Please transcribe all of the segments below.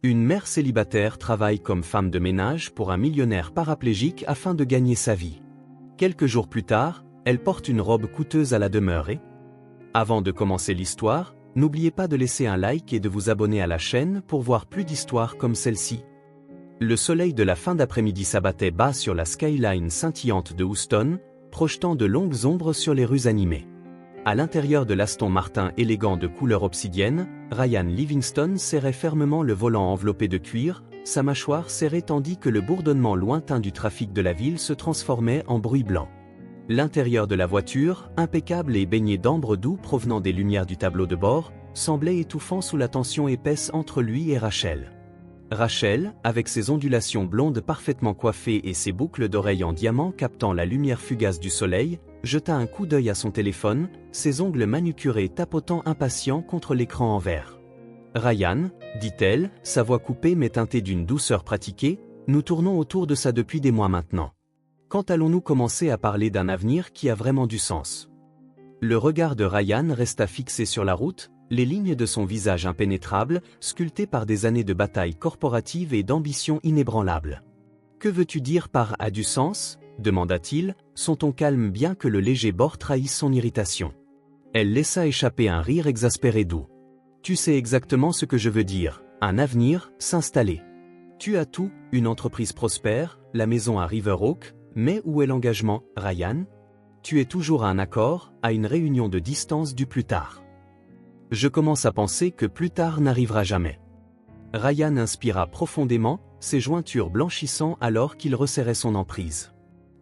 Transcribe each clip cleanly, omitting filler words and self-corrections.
Une mère célibataire travaille comme femme de ménage pour un millionnaire paraplégique afin de gagner sa vie. Quelques jours plus tard, elle porte une robe coûteuse à la demeure et... Avant de commencer l'histoire, n'oubliez pas de laisser un like et de vous abonner à la chaîne pour voir plus d'histoires comme celle-ci. Le soleil de la fin d'après-midi s'abattait bas sur la skyline scintillante de Houston, projetant de longues ombres sur les rues animées. À l'intérieur de l'Aston Martin élégant de couleur obsidienne, Ryan Livingston serrait fermement le volant enveloppé de cuir, sa mâchoire serrée tandis que le bourdonnement lointain du trafic de la ville se transformait en bruit blanc. L'intérieur de la voiture, impeccable et baigné d'ambre doux provenant des lumières du tableau de bord, semblait étouffant sous la tension épaisse entre lui et Rachel. Rachel, avec ses ondulations blondes parfaitement coiffées et ses boucles d'oreilles en diamant captant la lumière fugace du soleil, jeta un coup d'œil à son téléphone, ses ongles manucurés tapotant impatients contre l'écran en verre. « Ryan, dit-elle, sa voix coupée mais teintée d'une douceur pratiquée, nous tournons autour de ça depuis des mois maintenant. Quand allons-nous commencer à parler d'un avenir qui a vraiment du sens ?» Le regard de Ryan resta fixé sur la route, les lignes de son visage impénétrable, sculptées par des années de bataille corporative et d'ambition inébranlable. « Que veux-tu dire par « a du sens » demanda-t-il, son ton calme bien que le léger bord trahisse son irritation. Elle laissa échapper un rire exaspéré doux. « Tu sais exactement ce que je veux dire, un avenir, s'installer. Tu as tout, une entreprise prospère, la maison à River Oak, mais où est l'engagement, Ryan ? Tu es toujours à un accord, à une réunion de distance du plus tard. Je commence à penser que plus tard n'arrivera jamais. » Ryan inspira profondément, ses jointures blanchissant alors qu'il resserrait son emprise.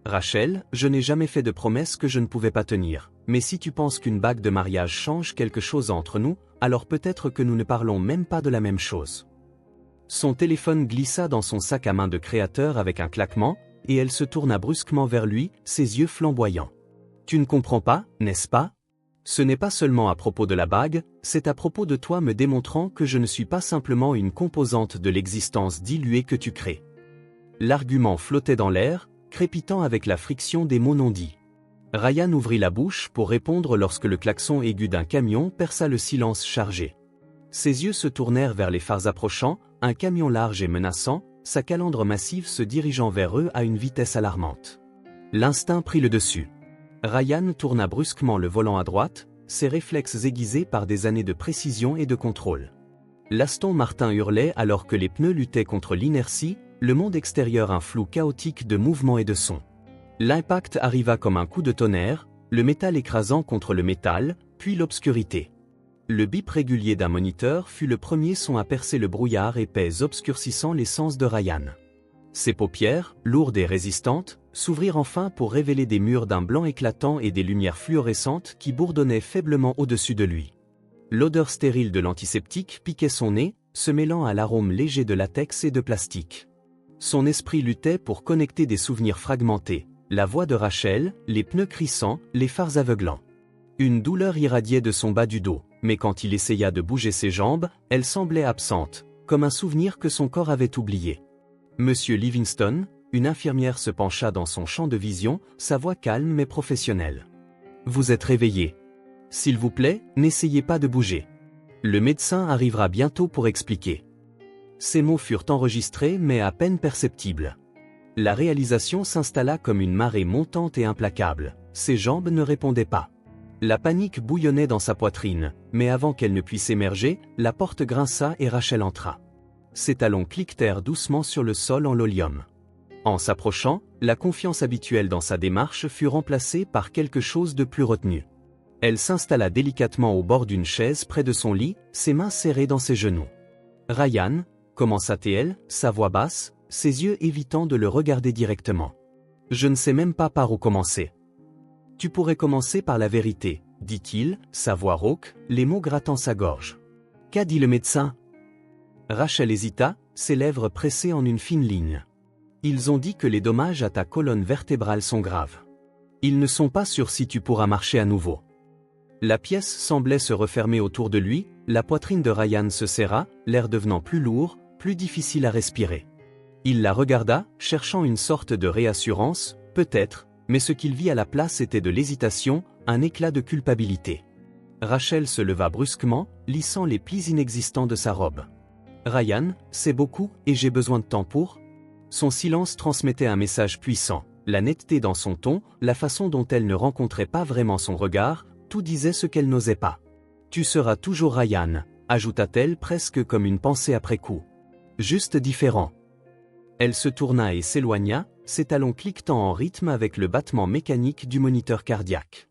« Rachel, je n'ai jamais fait de promesse que je ne pouvais pas tenir, mais si tu penses qu'une bague de mariage change quelque chose entre nous, alors peut-être que nous ne parlons même pas de la même chose. » Son téléphone glissa dans son sac à main de créateur avec un claquement, et elle se tourna brusquement vers lui, ses yeux flamboyants. « Tu ne comprends pas, n'est-ce pas ? Ce n'est pas seulement à propos de la bague, c'est à propos de toi me démontrant que je ne suis pas simplement une composante de l'existence diluée que tu crées. » L'argument flottait dans l'air, crépitant avec la friction des mots non dits. Ryan ouvrit la bouche pour répondre lorsque le klaxon aigu d'un camion perça le silence chargé. Ses yeux se tournèrent vers les phares approchants, un camion large et menaçant, sa calandre massive se dirigeant vers eux à une vitesse alarmante. L'instinct prit le dessus. Ryan tourna brusquement le volant à droite, ses réflexes aiguisés par des années de précision et de contrôle. L'Aston Martin hurlait alors que les pneus luttaient contre l'inertie, le monde extérieur un flou chaotique de mouvements et de sons. L'impact arriva comme un coup de tonnerre, le métal écrasant contre le métal, puis l'obscurité. Le bip régulier d'un moniteur fut le premier son à percer le brouillard épais obscurcissant les sens de Ryan. Ses paupières, lourdes et résistantes, s'ouvrirent enfin pour révéler des murs d'un blanc éclatant et des lumières fluorescentes qui bourdonnaient faiblement au-dessus de lui. L'odeur stérile de l'antiseptique piquait son nez, se mêlant à l'arôme léger de latex et de plastique. Son esprit luttait pour connecter des souvenirs fragmentés, la voix de Rachel, les pneus crissants, les phares aveuglants. Une douleur irradiait de son bas du dos, mais quand il essaya de bouger ses jambes, elle semblait absente, comme un souvenir que son corps avait oublié. « Monsieur Livingston ?» Une infirmière se pencha dans son champ de vision, sa voix calme mais professionnelle. « Vous êtes réveillé. S'il vous plaît, n'essayez pas de bouger. Le médecin arrivera bientôt pour expliquer. » Ces mots furent enregistrés mais à peine perceptibles. La réalisation s'installa comme une marée montante et implacable, ses jambes ne répondaient pas. La panique bouillonnait dans sa poitrine, mais avant qu'elle ne puisse émerger, la porte grinça et Rachel entra. Ses talons cliquetèrent doucement sur le sol en lolium. En s'approchant, la confiance habituelle dans sa démarche fut remplacée par quelque chose de plus retenu. Elle s'installa délicatement au bord d'une chaise près de son lit, ses mains serrées dans ses genoux. « Ryan » commença-t-elle, sa voix basse, ses yeux évitant de le regarder directement. « Je ne sais même pas par où commencer. »« Tu pourrais commencer par la vérité, » dit-il, sa voix rauque, les mots grattant sa gorge. « Qu'a dit le médecin ?» Rachel hésita, ses lèvres pressées en une fine ligne. « Ils ont dit que les dommages à ta colonne vertébrale sont graves. Ils ne sont pas sûrs si tu pourras marcher à nouveau. » La pièce semblait se refermer autour de lui, la poitrine de Ryan se serra, l'air devenant plus lourd, plus difficile à respirer. Il la regarda, cherchant une sorte de réassurance, peut-être, mais ce qu'il vit à la place était de l'hésitation, un éclat de culpabilité. Rachel se leva brusquement, lissant les plis inexistants de sa robe. « Ryan, c'est beaucoup, et j'ai besoin de temps pour... Son silence transmettait un message puissant. La netteté dans son ton, la façon dont elle ne rencontrait pas vraiment son regard, tout disait ce qu'elle n'osait pas. Tu seras toujours Ryan, ajouta-t-elle presque comme une pensée après coup. Juste différent. Elle se tourna et s'éloigna, ses talons cliquetant en rythme avec le battement mécanique du moniteur cardiaque.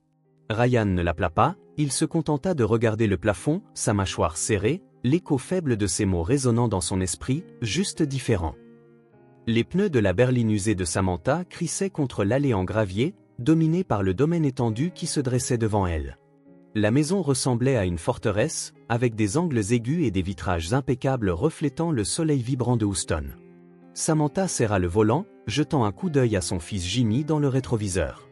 Ryan ne l'appela pas, il se contenta de regarder le plafond, sa mâchoire serrée, l'écho faible de ses mots résonnant dans son esprit, juste différent. Les pneus de la berline usée de Samantha crissaient contre l'allée en gravier, dominée par le domaine étendu qui se dressait devant elle. La maison ressemblait à une forteresse, avec des angles aigus et des vitrages impeccables reflétant le soleil vibrant de Houston. Samantha serra le volant, jetant un coup d'œil à son fils Jimmy dans le rétroviseur.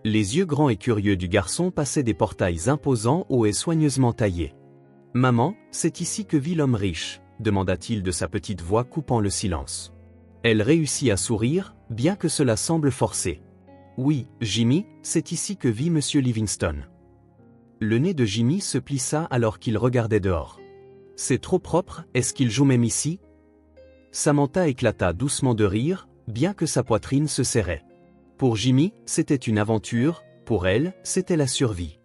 Les yeux grands et curieux du garçon passaient des portails imposants hauts et soigneusement taillés. « Maman, c'est ici que vit l'homme riche ?» demanda-t-il de sa petite voix coupant le silence. Elle réussit à sourire, bien que cela semble forcé. « Oui, Jimmy, c'est ici que vit Monsieur Livingston. » Le nez de Jimmy se plissa alors qu'il regardait dehors. « C'est trop propre, est-ce qu'il joue même ici ?» Samantha éclata doucement de rire, bien que sa poitrine se serrait. Pour Jimmy, c'était une aventure, pour elle, c'était la survie.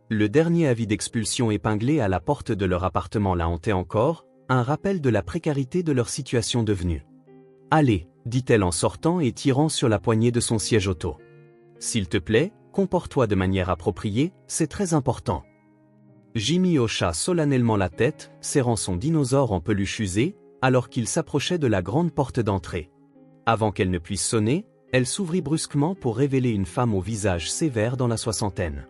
Le dernier avis d'expulsion épinglé à la porte de leur appartement la hantait encore, un rappel de la précarité de leur situation devenue. « Allez, dit-elle en sortant et tirant sur la poignée de son siège auto. « S'il te plaît, comporte-toi de manière appropriée, c'est très important. » Jimmy hocha solennellement la tête, serrant son dinosaure en peluche usée, alors qu'il s'approchait de la grande porte d'entrée. Avant qu'elle ne puisse sonner, elle s'ouvrit brusquement pour révéler une femme au visage sévère dans la soixantaine.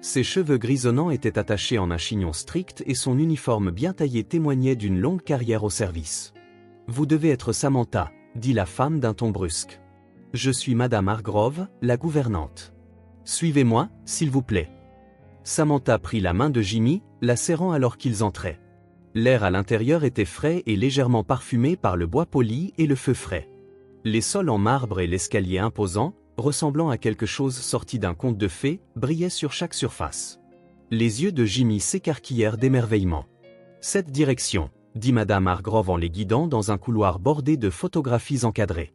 Ses cheveux grisonnants étaient attachés en un chignon strict et son uniforme bien taillé témoignait d'une longue carrière au service. « Vous devez être Samantha, » dit la femme d'un ton brusque. « Je suis Madame Hargrove, la gouvernante. Suivez-moi, s'il vous plaît. » Samantha prit la main de Jimmy, la serrant alors qu'ils entraient. L'air à l'intérieur était frais et légèrement parfumé par le bois poli et le feu frais. Les sols en marbre et l'escalier imposant, ressemblant à quelque chose sorti d'un conte de fées, brillaient sur chaque surface. Les yeux de Jimmy s'écarquillèrent d'émerveillement. « Cette direction, » dit Madame Hargrove en les guidant dans un couloir bordé de photographies encadrées.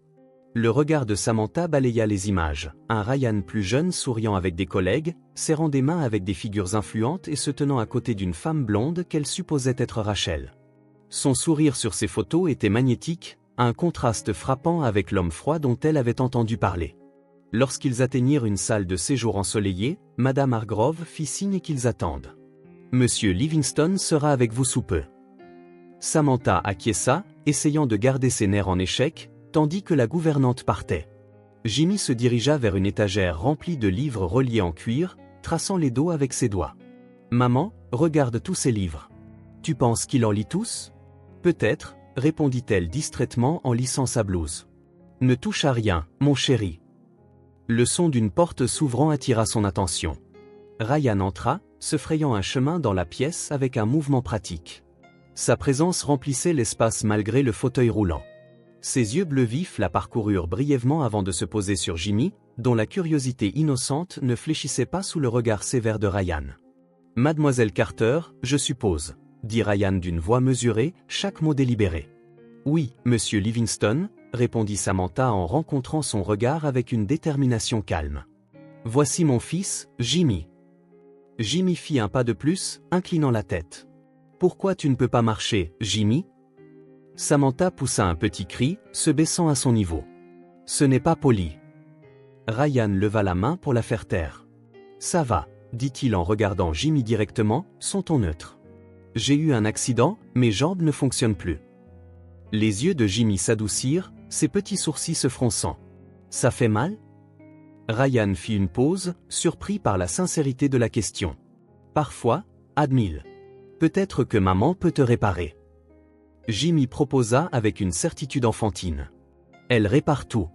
Le regard de Samantha balaya les images, un Ryan plus jeune souriant avec des collègues, serrant des mains avec des figures influentes et se tenant à côté d'une femme blonde qu'elle supposait être Rachel. Son sourire sur ces photos était magnétique, un contraste frappant avec l'homme froid dont elle avait entendu parler. Lorsqu'ils atteignirent une salle de séjour ensoleillée, Madame Hargrove fit signe qu'ils attendent. « Monsieur Livingston sera avec vous sous peu. » Samantha acquiesça, essayant de garder ses nerfs en échec, tandis que la gouvernante partait. Jimmy se dirigea vers une étagère remplie de livres reliés en cuir, traçant les dos avec ses doigts. « Maman, regarde tous ces livres. Tu penses qu'il en lit tous ? » « Peut-être, » répondit-elle distraitement en lissant sa blouse. « Ne touche à rien, mon chéri. » Le son d'une porte s'ouvrant attira son attention. Ryan entra, se frayant un chemin dans la pièce avec un mouvement pratique. Sa présence remplissait l'espace malgré le fauteuil roulant. Ses yeux bleus vifs la parcoururent brièvement avant de se poser sur Jimmy, dont la curiosité innocente ne fléchissait pas sous le regard sévère de Ryan. « Mademoiselle Carter, je suppose, » dit Ryan d'une voix mesurée, chaque mot délibéré. « Oui, Monsieur Livingston, » répondit Samantha en rencontrant son regard avec une détermination calme. « Voici mon fils, Jimmy. » Jimmy fit un pas de plus, inclinant la tête. « Pourquoi tu ne peux pas marcher, Jimmy ?» Samantha poussa un petit cri, se baissant à son niveau. « Ce n'est pas poli. » Ryan leva la main pour la faire taire. « Ça va, » dit-il en regardant Jimmy directement, son ton neutre. « J'ai eu un accident, mes jambes ne fonctionnent plus. » Les yeux de Jimmy s'adoucirent, ses petits sourcils se fronçant. « Ça fait mal ?» Ryan fit une pause, surpris par la sincérité de la question. « Parfois, admille. Peut-être que maman peut te réparer. » Jimmy proposa avec une certitude enfantine. « Elle répare tout. »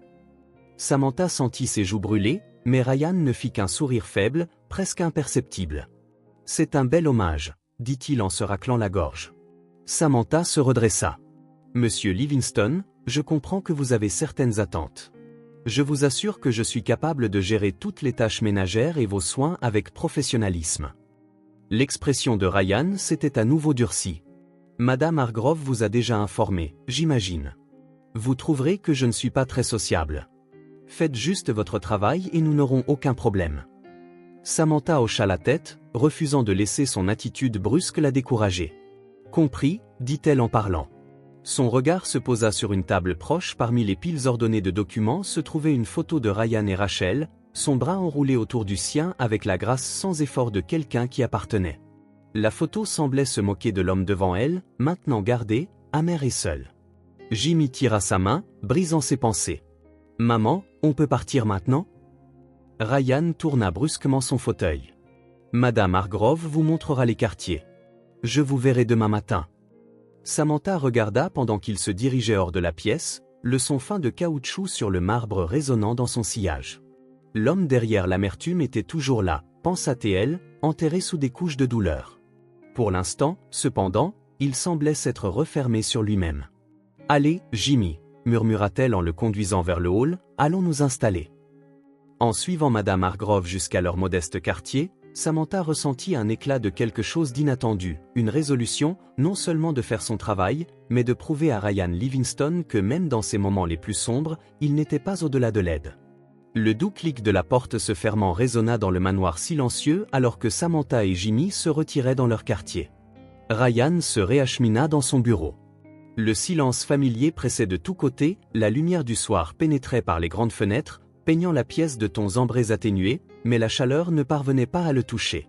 Samantha sentit ses joues brûler, mais Ryan ne fit qu'un sourire faible, presque imperceptible. « C'est un bel hommage, » dit-il en se raclant la gorge. Samantha se redressa. « Monsieur Livingston, je comprends que vous avez certaines attentes. Je vous assure que je suis capable de gérer toutes les tâches ménagères et vos soins avec professionnalisme. » L'expression de Ryan s'était à nouveau durcie. « Madame Hargrove vous a déjà informé, j'imagine. Vous trouverez que je ne suis pas très sociable. Faites juste votre travail et nous n'aurons aucun problème. Samantha hocha la tête, refusant de laisser son attitude brusque la décourager. Compris, dit-elle en parlant. Son regard se posa sur une table proche. Parmi les piles ordonnées de documents se trouvait une photo de Ryan et Rachel, son bras enroulé autour du sien avec la grâce sans effort de quelqu'un qui appartenait. La photo semblait se moquer de l'homme devant elle, maintenant gardé, amer et seul. Jimmy tira sa main, brisant ses pensées. « Maman, on peut partir maintenant ?» Ryan tourna brusquement son fauteuil. « Madame Hargrove vous montrera les quartiers. Je vous verrai demain matin. » Samantha regarda pendant qu'il se dirigeait hors de la pièce, le son fin de caoutchouc sur le marbre résonnant dans son sillage. L'homme derrière l'amertume était toujours là, pensa-t-elle, enterré sous des couches de douleur. Pour l'instant, cependant, il semblait s'être refermé sur lui-même. « Allez, Jimmy, » murmura-t-elle en le conduisant vers le hall, « allons nous installer. » En suivant Madame Hargrove jusqu'à leur modeste quartier, Samantha ressentit un éclat de quelque chose d'inattendu, une résolution, non seulement de faire son travail, mais de prouver à Ryan Livingston que même dans ses moments les plus sombres, il n'était pas au-delà de l'aide. Le doux clic de la porte se fermant résonna dans le manoir silencieux alors que Samantha et Jimmy se retiraient dans leur quartier. Ryan se réachemina dans son bureau. Le silence familier pressait de tous côtés, la lumière du soir pénétrait par les grandes fenêtres, peignant la pièce de tons ambrés atténués, mais la chaleur ne parvenait pas à le toucher.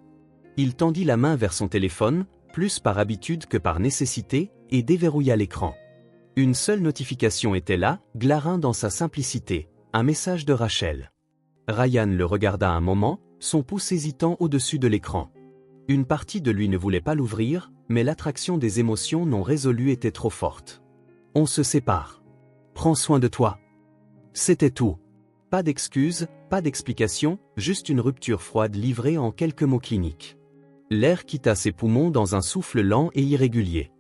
Il tendit la main vers son téléphone, plus par habitude que par nécessité, et déverrouilla l'écran. Une seule notification était là, glarin dans sa simplicité, un message de Rachel. Ryan le regarda un moment, son pouce hésitant au-dessus de l'écran. Une partie de lui ne voulait pas l'ouvrir, mais l'attraction des émotions non résolues était trop forte. « On se sépare. Prends soin de toi. » C'était tout. Pas d'excuses, pas d'explications, juste une rupture froide livrée en quelques mots cliniques. L'air quitta ses poumons dans un souffle lent et irrégulier.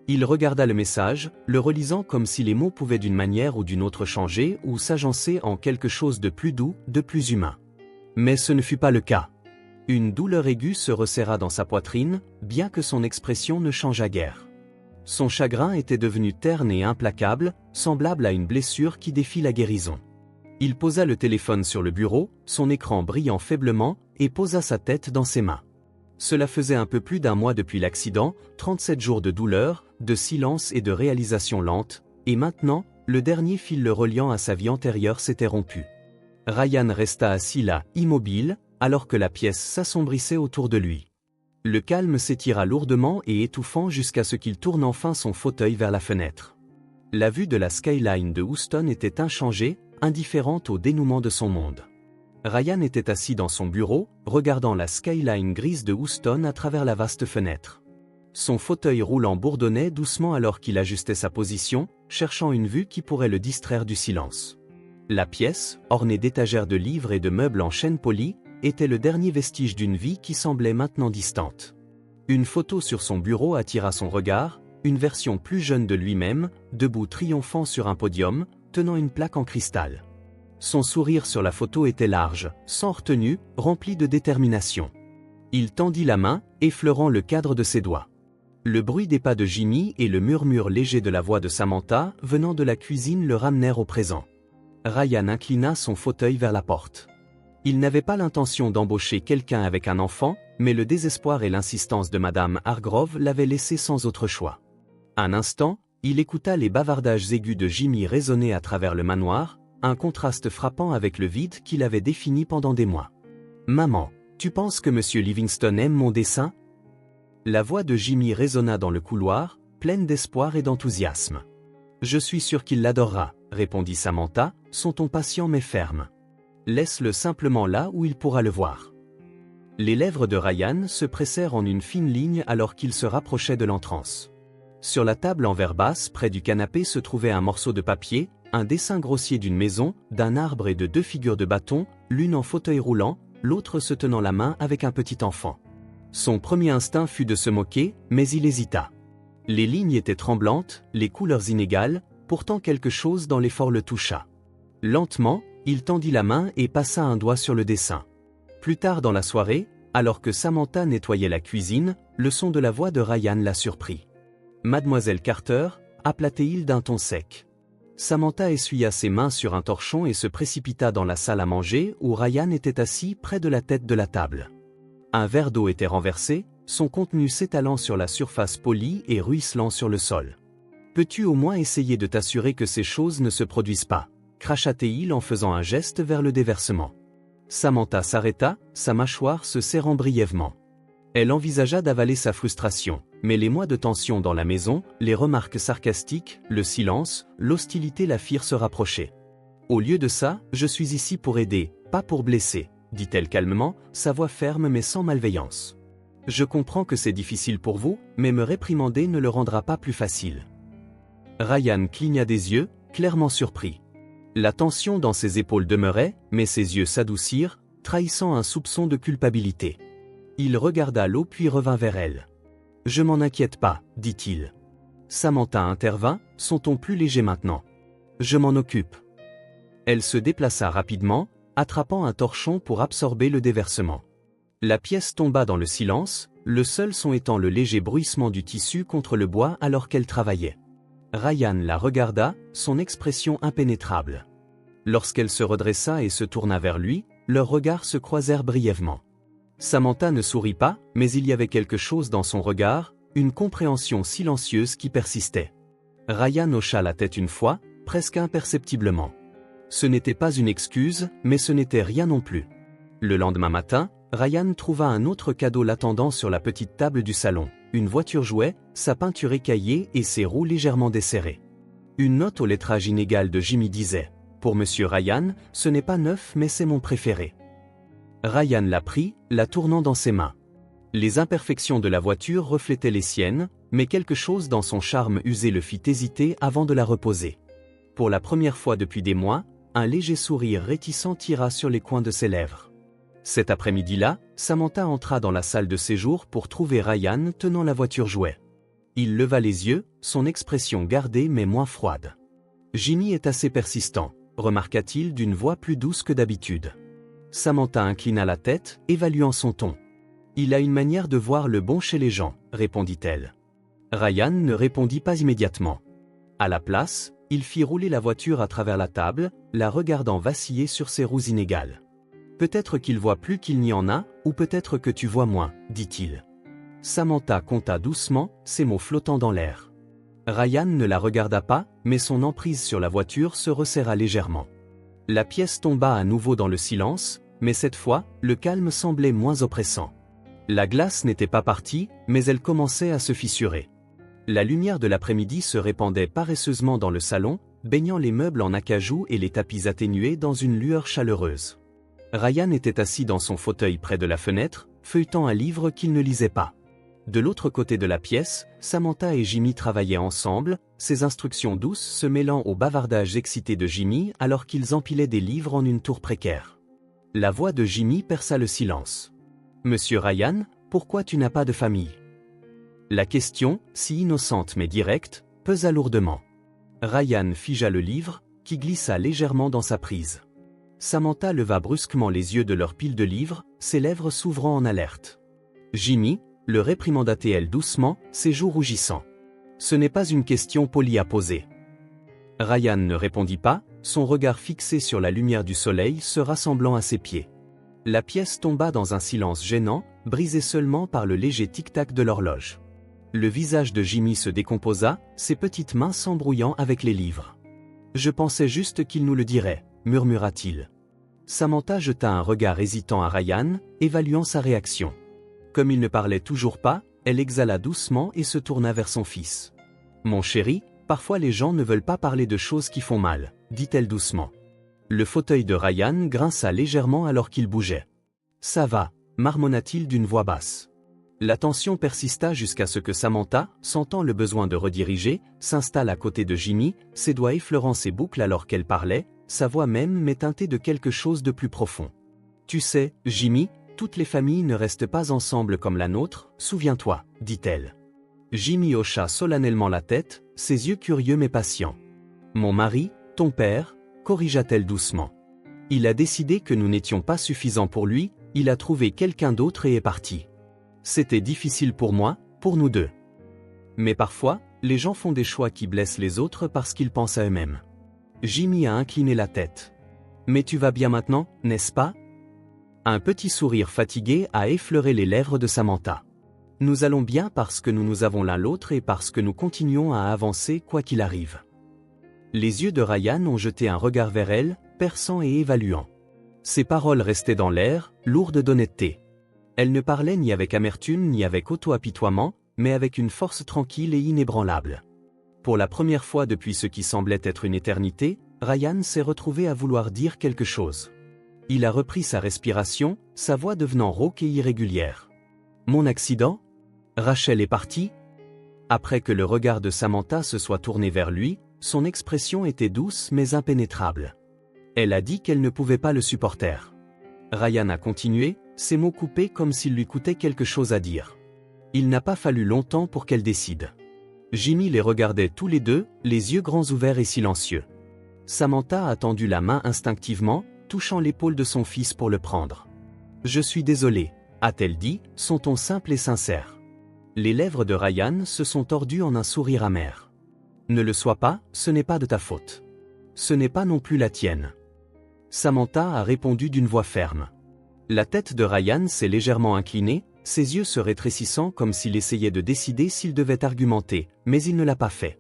Il regarda le message, le relisant comme si les mots pouvaient d'une manière ou d'une autre changer ou s'agencer en quelque chose de plus doux, de plus humain. Mais ce ne fut pas le cas. Une douleur aiguë se resserra dans sa poitrine, bien que son expression ne changeât guère. Son chagrin était devenu terne et implacable, semblable à une blessure qui défie la guérison. Il posa le téléphone sur le bureau, son écran brillant faiblement, et posa sa tête dans ses mains. Cela faisait un peu plus d'un mois depuis l'accident, 37 jours de douleur, de silence et de réalisation lente, et maintenant, le dernier fil le reliant à sa vie antérieure s'était rompu. Ryan resta assis là, immobile, alors que la pièce s'assombrissait autour de lui. Le calme s'étira lourdement et étouffant jusqu'à ce qu'il tourne enfin son fauteuil vers la fenêtre. La vue de la skyline de Houston était inchangée, indifférente au dénouement de son monde. Ryan était assis dans son bureau, regardant la skyline grise de Houston à travers la vaste fenêtre. Son fauteuil roulant bourdonnait doucement alors qu'il ajustait sa position, cherchant une vue qui pourrait le distraire du silence. La pièce, ornée d'étagères de livres et de meubles en chêne poli, était le dernier vestige d'une vie qui semblait maintenant distante. Une photo sur son bureau attira son regard, une version plus jeune de lui-même, debout triomphant sur un podium, tenant une plaque en cristal. Son sourire sur la photo était large, sans retenue, rempli de détermination. Il tendit la main, effleurant le cadre de ses doigts. Le bruit des pas de Jimmy et le murmure léger de la voix de Samantha venant de la cuisine le ramenèrent au présent. Ryan inclina son fauteuil vers la porte. Il n'avait pas l'intention d'embaucher quelqu'un avec un enfant, mais le désespoir et l'insistance de Madame Hargrove l'avaient laissé sans autre choix. Un instant, il écouta les bavardages aigus de Jimmy résonner à travers le manoir, un contraste frappant avec le vide qu'il avait défini pendant des mois. « Maman, tu penses que Monsieur Livingston aime mon dessin ?» La voix de Jimmy résonna dans le couloir, pleine d'espoir et d'enthousiasme. « Je suis sûr qu'il l'adorera, » répondit Samantha, son ton patient mais ferme. « Laisse-le simplement là où il pourra le voir. » Les lèvres de Ryan se pressèrent en une fine ligne alors qu'il se rapprochait de l'entrance. Sur la table en verre basse près du canapé se trouvait un morceau de papier, un dessin grossier d'une maison, d'un arbre et de deux figures de bâton, l'une en fauteuil roulant, l'autre se tenant la main avec un petit enfant. Son premier instinct fut de se moquer, mais il hésita. Les lignes étaient tremblantes, les couleurs inégales, pourtant quelque chose dans l'effort le toucha. Lentement, il tendit la main et passa un doigt sur le dessin. Plus tard dans la soirée, alors que Samantha nettoyait la cuisine, le son de la voix de Ryan la surprit. Mademoiselle Carter, aplatait-il d'un ton sec. Samantha essuya ses mains sur un torchon et se précipita dans la salle à manger où Ryan était assis près de la tête de la table. Un verre d'eau était renversé, son contenu s'étalant sur la surface polie et ruisselant sur le sol. « Peux-tu au moins essayer de t'assurer que ces choses ne se produisent pas » cracha-t-il en faisant un geste vers le déversement. Samantha s'arrêta, sa mâchoire se serrant brièvement. Elle envisagea d'avaler sa frustration, mais les mois de tension dans la maison, les remarques sarcastiques, le silence, l'hostilité la firent se rapprocher. « Au lieu de ça, je suis ici pour aider, pas pour blesser, » dit-elle calmement, sa voix ferme mais sans malveillance. « Je comprends que c'est difficile pour vous, mais me réprimander ne le rendra pas plus facile. » Ryan cligna des yeux, clairement surpris. La tension dans ses épaules demeurait, mais ses yeux s'adoucirent, trahissant un soupçon de culpabilité. Il regarda l'eau puis revint vers elle. « Je m'en inquiète pas, dit-il. » Samantha intervint, son ton plus léger maintenant. « Je m'en occupe. » Elle se déplaça rapidement, attrapant un torchon pour absorber le déversement. La pièce tomba dans le silence, le seul son étant le léger bruissement du tissu contre le bois alors qu'elle travaillait. Ryan la regarda, son expression impénétrable. Lorsqu'elle se redressa et se tourna vers lui, leurs regards se croisèrent brièvement. Samantha ne sourit pas, mais il y avait quelque chose dans son regard, une compréhension silencieuse qui persistait. Ryan hocha la tête une fois, presque imperceptiblement. Ce n'était pas une excuse, mais ce n'était rien non plus. Le lendemain matin, Ryan trouva un autre cadeau l'attendant sur la petite table du salon. Une voiture jouet, sa peinture écaillée et ses roues légèrement desserrées. Une note au lettrage inégal de Jimmy disait « Pour Monsieur Ryan, ce n'est pas neuf mais c'est mon préféré. » Ryan la prit, la tournant dans ses mains. Les imperfections de la voiture reflétaient les siennes, mais quelque chose dans son charme usé le fit hésiter avant de la reposer. Pour la première fois depuis des mois, un léger sourire réticent tira sur les coins de ses lèvres. Cet après-midi-là, Samantha entra dans la salle de séjour pour trouver Ryan tenant la voiture jouet. Il leva les yeux, son expression gardée mais moins froide. « Jimmy est assez persistant », remarqua-t-il d'une voix plus douce que d'habitude. Samantha inclina la tête, évaluant son ton. « Il a une manière de voir le bon chez les gens », répondit-elle. Ryan ne répondit pas immédiatement. À la place, il fit rouler la voiture à travers la table, la regardant vaciller sur ses roues inégales. Peut-être qu'il voit plus qu'il n'y en a, ou peut-être que tu vois moins, dit-il. Samantha compta doucement, ses mots flottant dans l'air. Ryan ne la regarda pas, mais son emprise sur la voiture se resserra légèrement. La pièce tomba à nouveau dans le silence, mais cette fois, le calme semblait moins oppressant. La glace n'était pas partie, mais elle commençait à se fissurer. La lumière de l'après-midi se répandait paresseusement dans le salon, baignant les meubles en acajou et les tapis atténués dans une lueur chaleureuse. Ryan était assis dans son fauteuil près de la fenêtre, feuilletant un livre qu'il ne lisait pas. De l'autre côté de la pièce, Samantha et Jimmy travaillaient ensemble, ses instructions douces se mêlant au bavardage excité de Jimmy alors qu'ils empilaient des livres en une tour précaire. La voix de Jimmy perça le silence. « Monsieur Ryan, pourquoi tu n'as pas de famille ?» La question, si innocente mais directe, pesa lourdement. Ryan figea le livre, qui glissa légèrement dans sa prise. Samantha leva brusquement les yeux de leur pile de livres, ses lèvres s'ouvrant en alerte. Jimmy, le réprimanda-t-elle doucement, ses joues rougissant. Ce n'est pas une question polie à poser. Ryan ne répondit pas, son regard fixé sur la lumière du soleil se rassemblant à ses pieds. La pièce tomba dans un silence gênant, brisé seulement par le léger tic-tac de l'horloge. Le visage de Jimmy se décomposa, ses petites mains s'embrouillant avec les livres. « Je pensais juste qu'il nous le dirait », murmura-t-il. Samantha jeta un regard hésitant à Ryan, évaluant sa réaction. Comme il ne parlait toujours pas, elle exhala doucement et se tourna vers son fils. « Mon chéri, parfois les gens ne veulent pas parler de choses qui font mal, » dit-elle doucement. Le fauteuil de Ryan grinça légèrement alors qu'il bougeait. « Ça va », marmonna-t-il d'une voix basse. La tension persista jusqu'à ce que Samantha, sentant le besoin de rediriger, s'installe à côté de Jimmy, ses doigts effleurant ses boucles alors qu'elle parlait, sa voix même mais teintée de quelque chose de plus profond. « Tu sais, Jimmy, toutes les familles ne restent pas ensemble comme la nôtre, souviens-toi, » dit-elle. Jimmy hocha solennellement la tête, ses yeux curieux mais patients. « Mon mari, ton père, » corrigea-t-elle doucement. « Il a décidé que nous n'étions pas suffisants pour lui, il a trouvé quelqu'un d'autre et est parti. C'était difficile pour moi, pour nous deux. Mais parfois, Les gens font des choix qui blessent les autres parce qu'ils pensent à eux-mêmes. Jimmy a incliné la tête. Mais tu vas bien maintenant, n'est-ce pas? Un petit sourire fatigué a effleuré les lèvres de Samantha. Nous allons bien parce que nous nous avons l'un l'autre et parce que nous continuons à avancer quoi qu'il arrive. Les yeux de Ryan ont jeté un regard vers elle, perçant et évaluant. Ses paroles restaient dans l'air, lourdes d'honnêteté. Elle ne parlait ni avec amertume ni avec auto-apitoiement, mais avec une force tranquille et inébranlable. Pour la première fois depuis ce qui semblait être une éternité, Ryan s'est retrouvé à vouloir dire quelque chose. Il a repris sa respiration, sa voix devenant rauque et irrégulière. Mon accident? Rachel est partie? Après que le regard de Samantha se soit tourné vers lui, son expression était douce mais impénétrable. Elle a dit qu'elle ne pouvait pas le supporter. Ryan a continué, ses mots coupés comme s'il lui coûtait quelque chose à dire. Il n'a pas fallu longtemps pour qu'elle décide. Jimmy les regardait tous les deux, les yeux grands ouverts et silencieux. Samantha a tendu la main instinctivement, touchant l'épaule de son fils pour le prendre. « Je suis désolée », a-t-elle dit, son ton simple et sincère. Les lèvres de Ryan se sont tordues en un sourire amer. « Ne le sois pas, ce n'est pas de ta faute. Ce n'est pas non plus la tienne. » Samantha a répondu d'une voix ferme. La tête de Ryan s'est légèrement inclinée, ses yeux se rétrécissant comme s'il essayait de décider s'il devait argumenter, mais il ne l'a pas fait.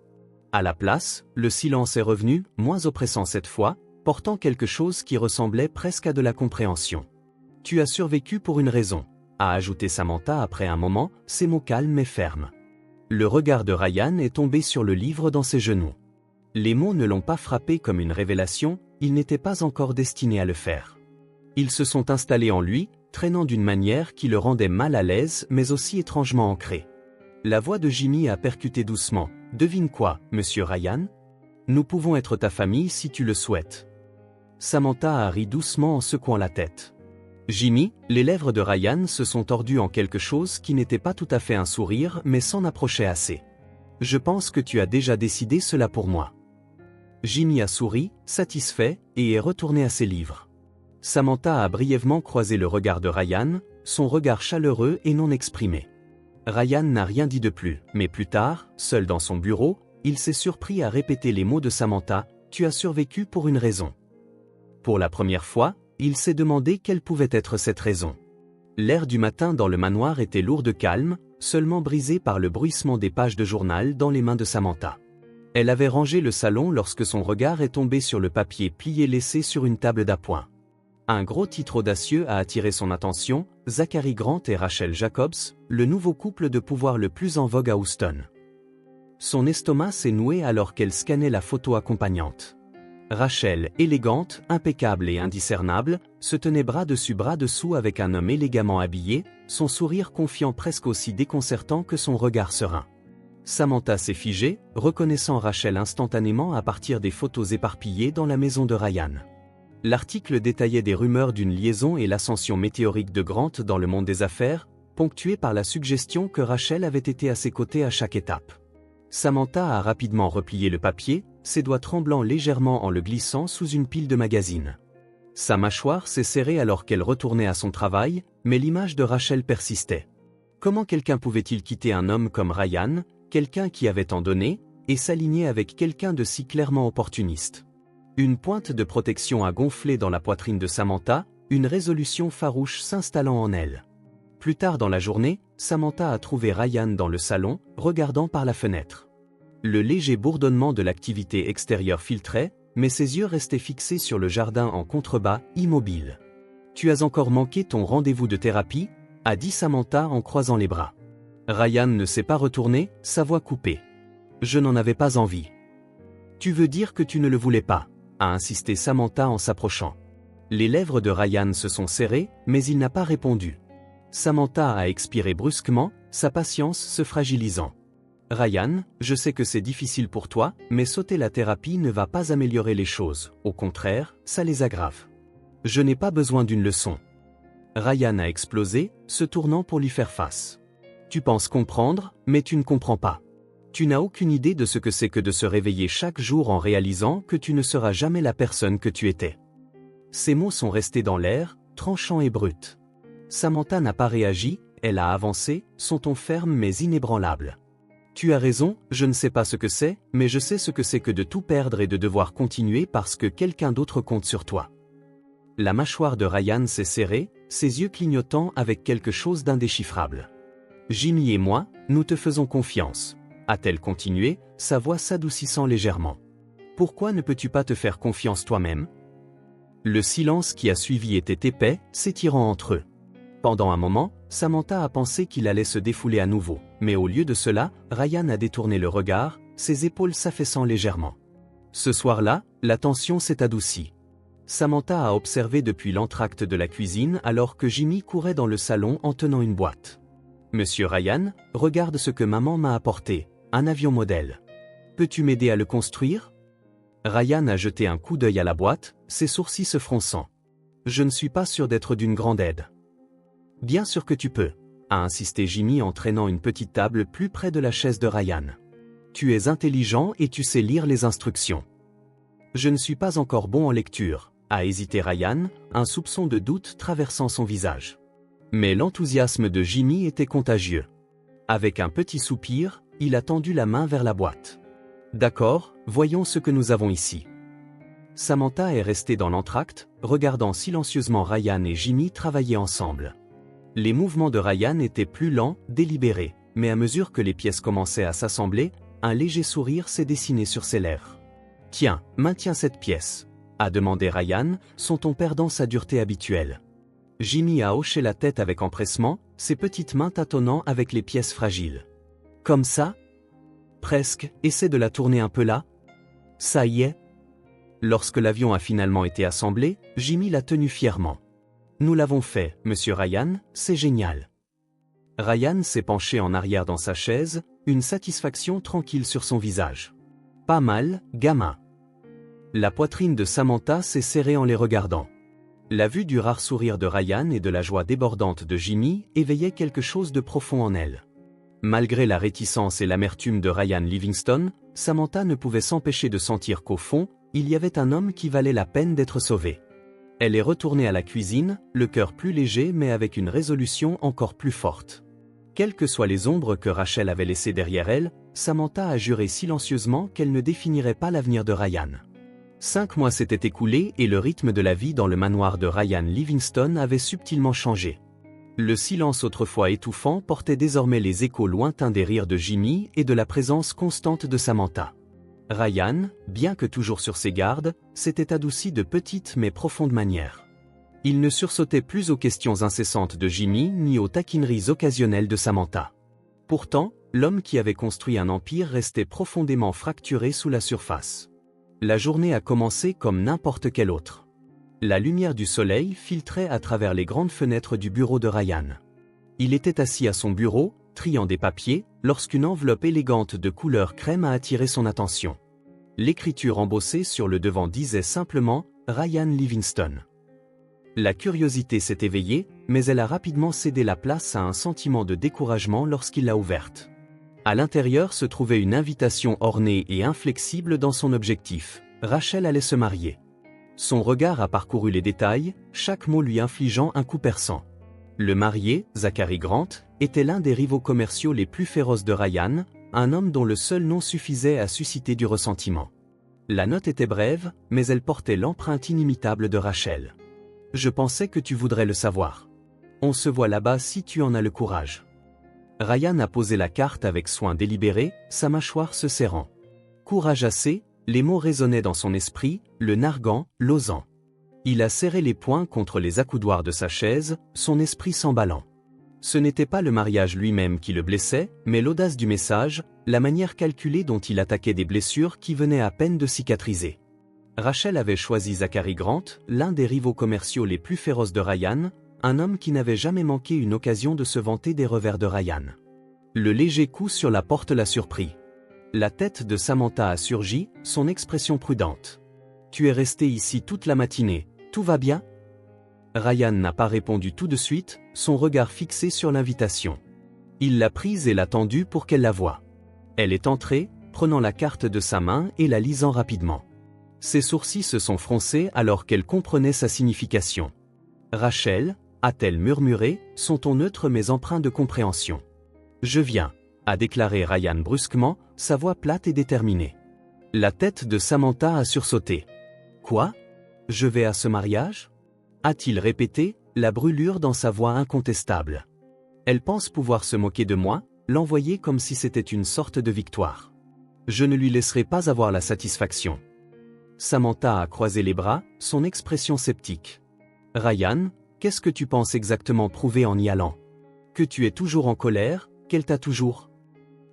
À la place, le silence est revenu, moins oppressant cette fois, portant quelque chose qui ressemblait presque à de la compréhension. « Tu as survécu pour une raison », a ajouté Samantha après un moment, ses mots calmes mais fermes. Le regard de Ryan est tombé sur le livre dans ses genoux. Les mots ne l'ont pas frappé comme une révélation, il n'était pas encore destiné à le faire. Ils se sont installés en lui, traînant d'une manière qui le rendait mal à l'aise mais aussi étrangement ancré. La voix de Jimmy a percuté doucement. « Devine quoi, monsieur Ryan? Nous pouvons être ta famille si tu le souhaites. » Samantha a ri doucement en secouant la tête. Jimmy, les lèvres de Ryan se sont tordues en quelque chose qui n'était pas tout à fait un sourire mais s'en approchait assez. « Je pense que tu as déjà décidé cela pour moi. » Jimmy a souri, satisfait, et est retourné à ses livres. Samantha a brièvement croisé le regard de Ryan, son regard chaleureux et non exprimé. Ryan n'a rien dit de plus, mais plus tard, seul dans son bureau, il s'est surpris à répéter les mots de Samantha, « Tu as survécu pour une raison. » Pour la première fois, il s'est demandé quelle pouvait être cette raison. L'air du matin dans le manoir était lourd de calme, seulement brisé par le bruissement des pages de journal dans les mains de Samantha. Elle avait rangé le salon lorsque son regard est tombé sur le papier plié laissé sur une table d'appoint. Un gros titre audacieux a attiré son attention, Zachary Grant et Rachel Jacobs, le nouveau couple de pouvoir le plus en vogue à Houston. Son estomac s'est noué alors qu'elle scannait la photo accompagnante. Rachel, élégante, impeccable et indiscernable, se tenait bras dessus bras dessous avec un homme élégamment habillé, son sourire confiant presque aussi déconcertant que son regard serein. Samantha s'est figée, reconnaissant Rachel instantanément à partir des photos éparpillées dans la maison de Ryan. L'article détaillait des rumeurs d'une liaison et l'ascension météorique de Grant dans le monde des affaires, ponctué par la suggestion que Rachel avait été à ses côtés à chaque étape. Samantha a rapidement replié le papier, ses doigts tremblant légèrement en le glissant sous une pile de magazines. Sa mâchoire s'est serrée alors qu'elle retournait à son travail, mais l'image de Rachel persistait. Comment quelqu'un pouvait-il quitter un homme comme Ryan, quelqu'un qui avait tant donné, et s'aligner avec quelqu'un de si clairement opportuniste? Une pointe de protection a gonflé dans la poitrine de Samantha, une résolution farouche s'installant en elle. Plus tard dans la journée, Samantha a trouvé Ryan dans le salon, regardant par la fenêtre. Le léger bourdonnement de l'activité extérieure filtrait, mais ses yeux restaient fixés sur le jardin en contrebas, immobile. « Tu as encore manqué ton rendez-vous de thérapie ?» a dit Samantha en croisant les bras. Ryan ne s'est pas retourné, sa voix coupée. « Je n'en avais pas envie. »« Tu veux dire que tu ne le voulais pas ?» a insisté Samantha en s'approchant. Les lèvres de Ryan se sont serrées, mais il n'a pas répondu. Samantha a expiré brusquement, sa patience se fragilisant. « Ryan, je sais que c'est difficile pour toi, mais sauter la thérapie ne va pas améliorer les choses, au contraire, ça les aggrave. Je n'ai pas besoin d'une leçon. » Ryan a explosé, se tournant pour lui faire face. « Tu penses comprendre, mais tu ne comprends pas. Tu n'as aucune idée de ce que c'est que de se réveiller chaque jour en réalisant que tu ne seras jamais la personne que tu étais. » Ces mots sont restés dans l'air, tranchants et bruts. Samantha n'a pas réagi, elle a avancé, son ton ferme mais inébranlable. « Tu as raison, je ne sais pas ce que c'est, mais je sais ce que c'est que de tout perdre et de devoir continuer parce que quelqu'un d'autre compte sur toi. La mâchoire de Ryan s'est serrée, ses yeux clignotant avec quelque chose d'indéchiffrable. Jimmy et moi, nous te faisons confiance, a-t-elle continué, sa voix s'adoucissant légèrement. Pourquoi ne peux-tu pas te faire confiance toi-même? Le silence qui a suivi était épais, s'étirant entre eux. Pendant un moment, Samantha a pensé qu'il allait se défouler à nouveau, mais au lieu de cela, Ryan a détourné le regard, ses épaules s'affaissant légèrement. Ce soir-là, la tension s'est adoucie. Samantha a observé depuis l'entracte de la cuisine alors que Jimmy courait dans le salon en tenant une boîte. « Monsieur Ryan, regarde ce que maman m'a apporté, un avion modèle. Peux-tu m'aider à le construire ?» Ryan a jeté un coup d'œil à la boîte, ses sourcils se fronçant. « Je ne suis pas sûr d'être d'une grande aide. » « Bien sûr que tu peux, » a insisté Jimmy en traînant une petite table plus près de la chaise de Ryan. « Tu es intelligent et tu sais lire les instructions. »« Je ne suis pas encore bon en lecture, » a hésité Ryan, un soupçon de doute traversant son visage. Mais l'enthousiasme de Jimmy était contagieux. Avec un petit soupir, il a tendu la main vers la boîte. « D'accord, voyons ce que nous avons ici. » Samantha est restée dans l'entracte, regardant silencieusement Ryan et Jimmy travailler ensemble. Les mouvements de Ryan étaient plus lents, délibérés, mais à mesure que les pièces commençaient à s'assembler, un léger sourire s'est dessiné sur ses lèvres. « Tiens, maintiens cette pièce, » a demandé Ryan, son ton perdant sa dureté habituelle. Jimmy a hoché la tête avec empressement, ses petites mains tâtonnant avec les pièces fragiles. « Comme ça ? » « Presque, essaie de la tourner un peu là. »« Ça y est. » Lorsque l'avion a finalement été assemblé, Jimmy l'a tenu fièrement. « Nous l'avons fait, monsieur Ryan, c'est génial. » Ryan s'est penché en arrière dans sa chaise, une satisfaction tranquille sur son visage. « Pas mal, gamin. » La poitrine de Samantha s'est serrée en les regardant. La vue du rare sourire de Ryan et de la joie débordante de Jimmy éveillait quelque chose de profond en elle. Malgré la réticence et l'amertume de Ryan Livingston, Samantha ne pouvait s'empêcher de sentir qu'au fond, il y avait un homme qui valait la peine d'être sauvé. Elle est retournée à la cuisine, le cœur plus léger mais avec une résolution encore plus forte. Quelles que soient les ombres que Rachel avait laissées derrière elle, Samantha a juré silencieusement qu'elle ne définirait pas l'avenir de Ryan. 5 mois s'étaient écoulés et le rythme de la vie dans le manoir de Ryan Livingston avait subtilement changé. Le silence autrefois étouffant portait désormais les échos lointains des rires de Jimmy et de la présence constante de Samantha. Ryan, bien que toujours sur ses gardes, s'était adouci de petites mais profondes manières. Il ne sursautait plus aux questions incessantes de Jimmy ni aux taquineries occasionnelles de Samantha. Pourtant, l'homme qui avait construit un empire restait profondément fracturé sous la surface. La journée a commencé comme n'importe quelle autre. La lumière du soleil filtrait à travers les grandes fenêtres du bureau de Ryan. Il était assis à son bureau, triant des papiers, lorsqu'une enveloppe élégante de couleur crème a attiré son attention. L'écriture embossée sur le devant disait simplement « Ryan Livingston ». La curiosité s'est éveillée, mais elle a rapidement cédé la place à un sentiment de découragement lorsqu'il l'a ouverte. À l'intérieur se trouvait une invitation ornée et inflexible dans son objectif. Rachel allait se marier. Son regard a parcouru les détails, chaque mot lui infligeant un coup perçant. Le marié, Zachary Grant, était l'un des rivaux commerciaux les plus féroces de Ryan, un homme dont le seul nom suffisait à susciter du ressentiment. La note était brève, mais elle portait l'empreinte inimitable de Rachel. « Je pensais que tu voudrais le savoir. On se voit là-bas si tu en as le courage. » Ryan a posé la carte avec soin délibéré, sa mâchoire se serrant. Courage assez, les mots résonnaient dans son esprit, le narguant, l'osant. Il a serré les poings contre les accoudoirs de sa chaise, son esprit s'emballant. Ce n'était pas le mariage lui-même qui le blessait, mais l'audace du message, la manière calculée dont il attaquait des blessures qui venaient à peine de cicatriser. Rachel avait choisi Zachary Grant, l'un des rivaux commerciaux les plus féroces de Ryan, un homme qui n'avait jamais manqué une occasion de se vanter des revers de Ryan. Le léger coup sur la porte l'a surpris. La tête de Samantha a surgi, son expression prudente. « Tu es resté ici toute la matinée, tout va bien ?» Ryan n'a pas répondu tout de suite, son regard fixé sur l'invitation. Il l'a prise et l'a tendue pour qu'elle la voie. Elle est entrée, prenant la carte de sa main et la lisant rapidement. Ses sourcils se sont froncés alors qu'elle comprenait sa signification. « Rachel » a-t-elle murmuré, son ton neutre mais empreint de compréhension. « Je viens. » a déclaré Ryan brusquement, sa voix plate et déterminée. La tête de Samantha a sursauté. Quoi? Je vais à ce mariage? A-t-il répété, la brûlure dans sa voix incontestable. Elle pense pouvoir se moquer de moi, l'envoyer comme si c'était une sorte de victoire. Je ne lui laisserai pas avoir la satisfaction. Samantha a croisé les bras, son expression sceptique. Ryan, qu'est-ce que tu penses exactement prouver en y allant? Que tu es toujours en colère, qu'elle t'a toujours...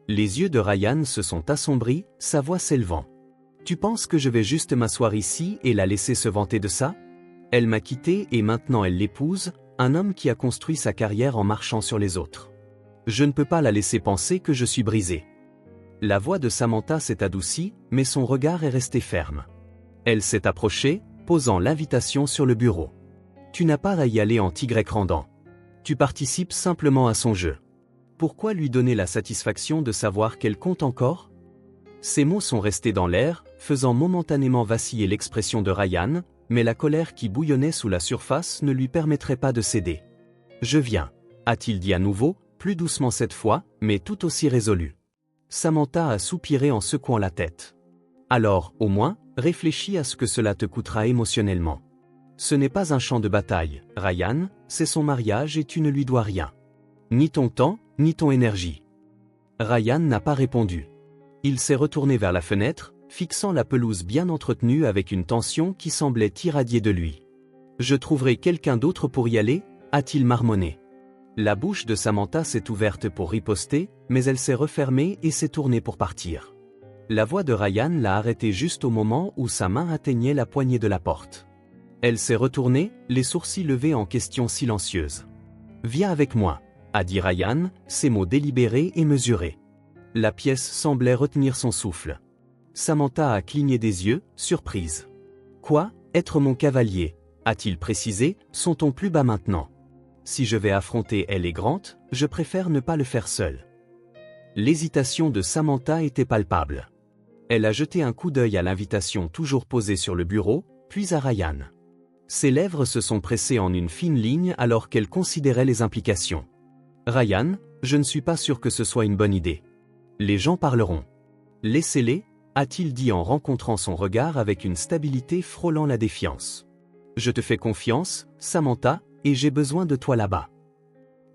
Les yeux de Ryan se sont assombris, sa voix s'élevant. Tu penses que je vais juste m'asseoir ici et la laisser se vanter de ça? Elle m'a quitté et maintenant elle l'épouse, un homme qui a construit sa carrière en marchant sur les autres. Je ne peux pas la laisser penser que je suis brisé. La voix de Samantha s'est adoucie, mais son regard est resté ferme. Elle s'est approchée, posant l'invitation sur le bureau. Tu n'as pas à y aller en tigrec rendant. Tu participes simplement à son jeu. Pourquoi lui donner la satisfaction de savoir qu'elle compte encore? Ces mots sont restés dans l'air, faisant momentanément vaciller l'expression de Ryan, mais la colère qui bouillonnait sous la surface ne lui permettrait pas de céder. Je viens, a-t-il dit à nouveau, plus doucement cette fois, mais tout aussi résolu. Samantha a soupiré en secouant la tête. Alors, au moins, réfléchis à ce que cela te coûtera émotionnellement. Ce n'est pas un champ de bataille, Ryan, c'est son mariage et tu ne lui dois rien. Ni ton temps, ni ton énergie. Ryan n'a pas répondu. Il s'est retourné vers la fenêtre, fixant la pelouse bien entretenue avec une tension qui semblait irradier de lui. Je trouverai quelqu'un d'autre pour y aller, a-t-il marmonné. La bouche de Samantha s'est ouverte pour riposter, mais elle s'est refermée et s'est tournée pour partir. La voix de Ryan l'a arrêtée juste au moment où sa main atteignait la poignée de la porte. Elle s'est retournée, les sourcils levés en question silencieuse. Viens avec moi, a dit Ryan, ses mots délibérés et mesurés. La pièce semblait retenir son souffle. Samantha a cligné des yeux, surprise. Quoi, être mon cavalier, a-t-il précisé, son ton plus bas maintenant. Si je vais affronter elle et Grant, je préfère ne pas le faire seul. L'hésitation de Samantha était palpable. Elle a jeté un coup d'œil à l'invitation toujours posée sur le bureau, puis à Ryan. Ses lèvres se sont pressées en une fine ligne alors qu'elle considérait les implications. Ryan, je ne suis pas sûr que ce soit une bonne idée. Les gens parleront. Laissez-les, a-t-il dit en rencontrant son regard avec une stabilité frôlant la défiance. Je te fais confiance, Samantha, et j'ai besoin de toi là-bas.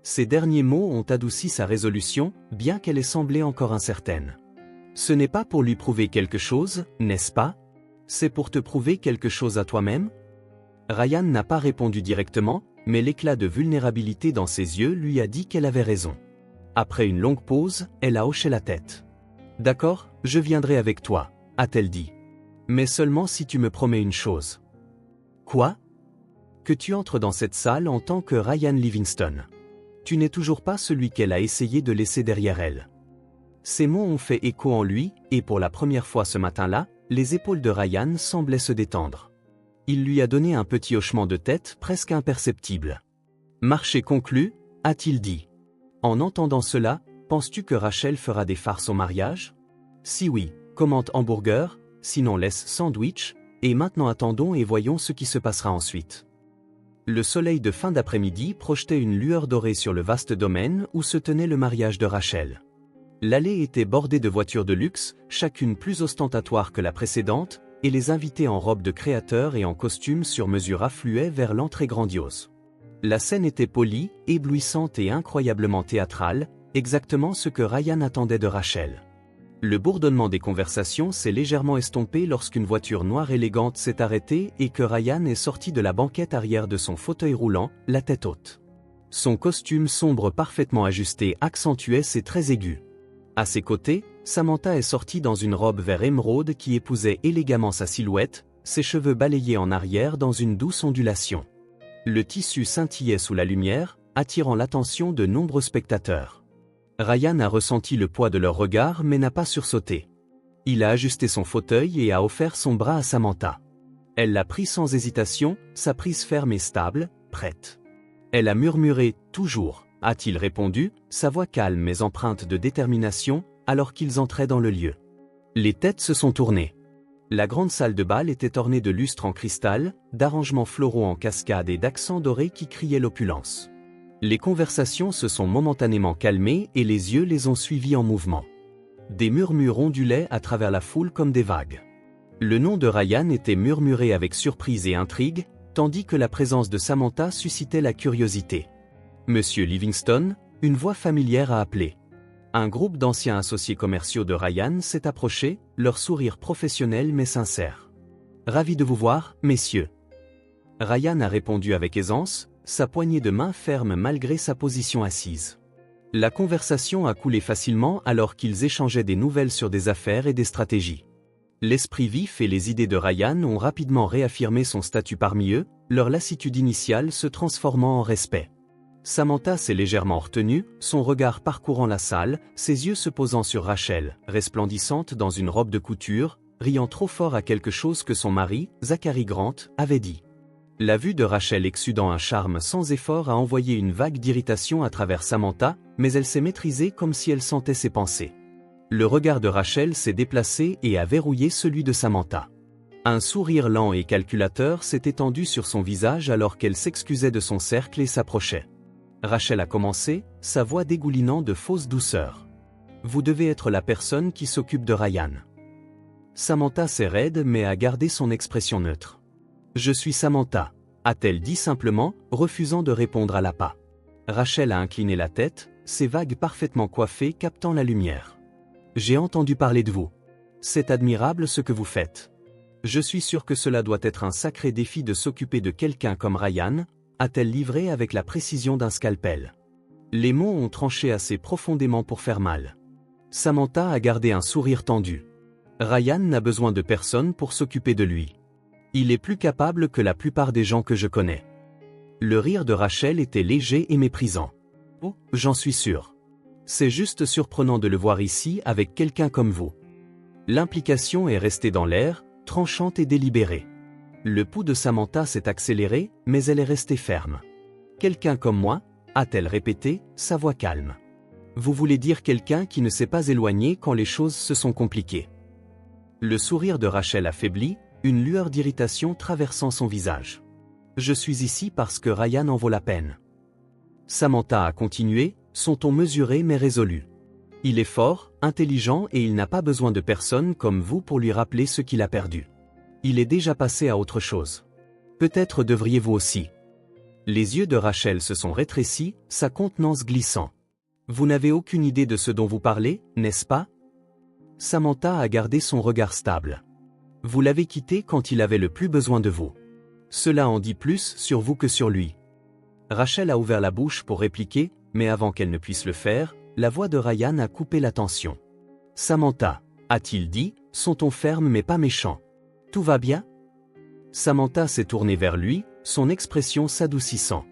Ces derniers mots ont adouci sa résolution, bien qu'elle ait semblé encore incertaine. Ce n'est pas pour lui prouver quelque chose, n'est-ce pas? C'est pour te prouver quelque chose à toi-même? Ryan n'a pas répondu directement, mais l'éclat de vulnérabilité dans ses yeux lui a dit qu'elle avait raison. Après une longue pause, elle a hoché la tête. D'accord, je viendrai avec toi, a-t-elle dit. Mais seulement si tu me promets une chose. Quoi? Que tu entres dans cette salle en tant que Ryan Livingston. Tu n'es toujours pas celui qu'elle a essayé de laisser derrière elle. Ces mots ont fait écho en lui, et pour la première fois ce matin-là, les épaules de Ryan semblaient se détendre. Il lui a donné un petit hochement de tête presque imperceptible. Marché conclu, a-t-il dit. En entendant cela, penses-tu que Rachel fera des farces au mariage? Si oui, commente hamburger, sinon laisse sandwich, et maintenant attendons et voyons ce qui se passera ensuite. Le soleil de fin d'après-midi projetait une lueur dorée sur le vaste domaine où se tenait le mariage de Rachel. L'allée était bordée de voitures de luxe, chacune plus ostentatoire que la précédente, et les invités en robe de créateur et en costume sur mesure affluaient vers l'entrée grandiose. La scène était polie, éblouissante et incroyablement théâtrale, exactement ce que Ryan attendait de Rachel. Le bourdonnement des conversations s'est légèrement estompé lorsqu'une voiture noire élégante s'est arrêtée et que Ryan est sorti de la banquette arrière de son fauteuil roulant, la tête haute. Son costume sombre parfaitement ajusté accentuait ses traits aigus. À ses côtés, Samantha est sortie dans une robe vert émeraude qui épousait élégamment sa silhouette, ses cheveux balayés en arrière dans une douce ondulation. Le tissu scintillait sous la lumière, attirant l'attention de nombreux spectateurs. Ryan a ressenti le poids de leur regard mais n'a pas sursauté. Il a ajusté son fauteuil et a offert son bras à Samantha. Elle l'a pris sans hésitation, sa prise ferme et stable, prête. Elle a murmuré « toujours », a-t-il répondu, sa voix calme mais empreinte de détermination, alors qu'ils entraient dans le lieu. Les têtes se sont tournées. La grande salle de bal était ornée de lustres en cristal, d'arrangements floraux en cascade et d'accents dorés qui criaient l'opulence. Les conversations se sont momentanément calmées et les yeux les ont suivis en mouvement. Des murmures ondulaient à travers la foule comme des vagues. Le nom de Ryan était murmuré avec surprise et intrigue, tandis que la présence de Samantha suscitait la curiosité. Monsieur Livingston, une voix familière a appelé. Un groupe d'anciens associés commerciaux de Ryan s'est approché, leur sourire professionnel mais sincère. Ravi de vous voir, messieurs. Ryan a répondu avec aisance, sa poignée de main ferme malgré sa position assise. La conversation a coulé facilement alors qu'ils échangeaient des nouvelles sur des affaires et des stratégies. L'esprit vif et les idées de Ryan ont rapidement réaffirmé son statut parmi eux, leur lassitude initiale se transformant en respect. Samantha s'est légèrement retenue, son regard parcourant la salle, ses yeux se posant sur Rachel, resplendissante dans une robe de couture, riant trop fort à quelque chose que son mari, Zachary Grant, avait dit. La vue de Rachel exudant un charme sans effort a envoyé une vague d'irritation à travers Samantha, mais elle s'est maîtrisée comme si elle sentait ses pensées. Le regard de Rachel s'est déplacé et a verrouillé celui de Samantha. Un sourire lent et calculateur s'est étendu sur son visage alors qu'elle s'excusait de son cercle et s'approchait. Rachel a commencé, sa voix dégoulinant de fausse douceur. Vous devez être la personne qui s'occupe de Ryan. Samantha s'est raide mais a gardé son expression neutre. Je suis Samantha, a-t-elle dit simplement, refusant de répondre à l'appât. Rachel a incliné la tête, ses vagues parfaitement coiffées captant la lumière. J'ai entendu parler de vous. C'est admirable ce que vous faites. Je suis sûr que cela doit être un sacré défi de s'occuper de quelqu'un comme Ryan, a-t-elle livré avec la précision d'un scalpel. Les mots ont tranché assez profondément pour faire mal. Samantha a gardé un sourire tendu. Ryan n'a besoin de personne pour s'occuper de lui. Il est plus capable que la plupart des gens que je connais. Le rire de Rachel était léger et méprisant. Oh, j'en suis sûr. C'est juste surprenant de le voir ici avec quelqu'un comme vous. L'implication est restée dans l'air, tranchante et délibérée. Le pouls de Samantha s'est accéléré, mais elle est restée ferme. Quelqu'un comme moi, a-t-elle répété, sa voix calme. Vous voulez dire quelqu'un qui ne s'est pas éloigné quand les choses se sont compliquées. Le sourire de Rachel affaiblit, une lueur d'irritation traversant son visage. Je suis ici parce que Ryan en vaut la peine. Samantha a continué, son ton mesuré mais résolu. Il est fort, intelligent et il n'a pas besoin de personne comme vous pour lui rappeler ce qu'il a perdu. Il est déjà passé à autre chose. Peut-être devriez-vous aussi. Les yeux de Rachel se sont rétrécis, sa contenance glissant. Vous n'avez aucune idée de ce dont vous parlez, n'est-ce pas? Samantha a gardé son regard stable. Vous l'avez quitté quand il avait le plus besoin de vous. Cela en dit plus sur vous que sur lui. Rachel a ouvert la bouche pour répliquer, mais avant qu'elle ne puisse le faire, la voix de Ryan a coupé la tension. Samantha, a-t-il dit, son ton ferme mais pas méchant. Tout va bien? Samantha s'est tournée vers lui, son expression s'adoucissant.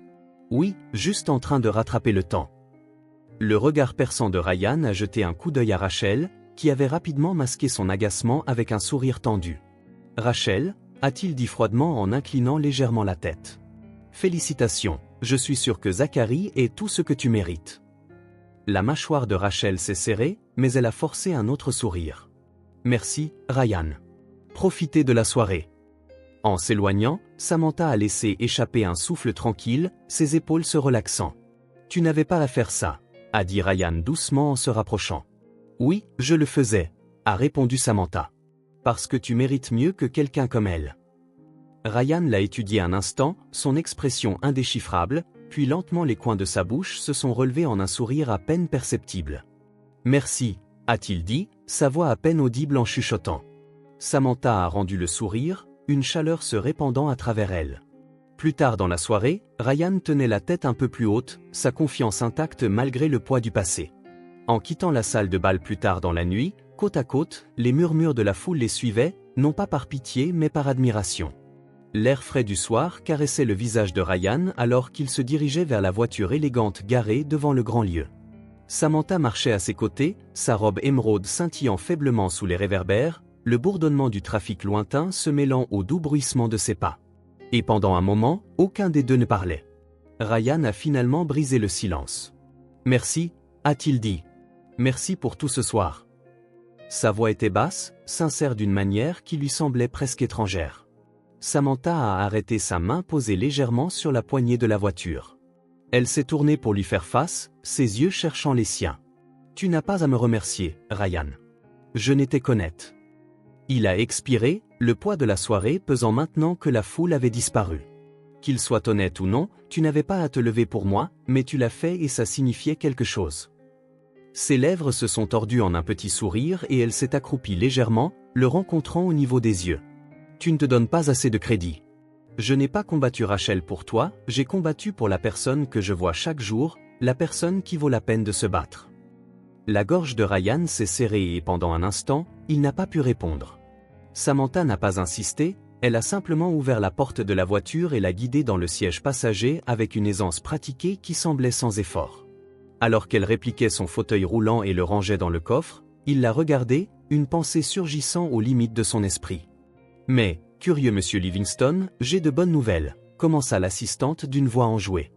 Oui, juste en train de rattraper le temps. Le regard perçant de Ryan a jeté un coup d'œil à Rachel, qui avait rapidement masqué son agacement avec un sourire tendu. Rachel, a-t-il dit froidement en inclinant légèrement la tête. Félicitations, je suis sûr que Zachary est tout ce que tu mérites. La mâchoire de Rachel s'est serrée, mais elle a forcé un autre sourire. Merci, Ryan. Profitez de la soirée. En s'éloignant, Samantha a laissé échapper un souffle tranquille, ses épaules se relaxant. Tu n'avais pas à faire ça, a dit Ryan doucement en se rapprochant. Oui, je le faisais, a répondu Samantha. Parce que tu mérites mieux que quelqu'un comme elle. Ryan l'a étudié un instant, son expression indéchiffrable, puis lentement les coins de sa bouche se sont relevés en un sourire à peine perceptible. Merci, a-t-il dit, sa voix à peine audible en chuchotant. Samantha a rendu le sourire, une chaleur se répandant à travers elle. Plus tard dans la soirée, Ryan tenait la tête un peu plus haute, sa confiance intacte malgré le poids du passé. En quittant la salle de bal plus tard dans la nuit, côte à côte, les murmures de la foule les suivaient, non pas par pitié mais par admiration. L'air frais du soir caressait le visage de Ryan alors qu'il se dirigeait vers la voiture élégante garée devant le grand lieu. Samantha marchait à ses côtés, sa robe émeraude scintillant faiblement sous les réverbères, le bourdonnement du trafic lointain se mêlant au doux bruissement de ses pas. Et pendant un moment, aucun des deux ne parlait. Ryan a finalement brisé le silence. « Merci, a-t-il dit. Merci pour tout ce soir. » Sa voix était basse, sincère d'une manière qui lui semblait presque étrangère. Samantha a arrêté sa main posée légèrement sur la poignée de la voiture. « Elle s'est tournée pour lui faire face, ses yeux cherchant les siens. Tu n'as pas à me remercier, Ryan. Je n'étais qu'honnête. Il a expiré, le poids de la soirée pesant maintenant que la foule avait disparu. Qu'il soit honnête ou non, tu n'avais pas à te lever pour moi, mais tu l'as fait et ça signifiait quelque chose. Ses lèvres se sont tordues en un petit sourire et elle s'est accroupie légèrement, le rencontrant au niveau des yeux. Tu ne te donnes pas assez de crédit. Je n'ai pas combattu Rachel pour toi, j'ai combattu pour la personne que je vois chaque jour, la personne qui vaut la peine de se battre. La gorge de Ryan s'est serrée et pendant un instant, il n'a pas pu répondre. Samantha n'a pas insisté, elle a simplement ouvert la porte de la voiture et l'a guidé dans le siège passager avec une aisance pratiquée qui semblait sans effort. Alors qu'elle répliquait son fauteuil roulant et le rangeait dans le coffre, il l'a regardé, une pensée surgissant aux limites de son esprit. Mais, curieux monsieur Livingston, j'ai de bonnes nouvelles, commença l'assistante d'une voix enjouée.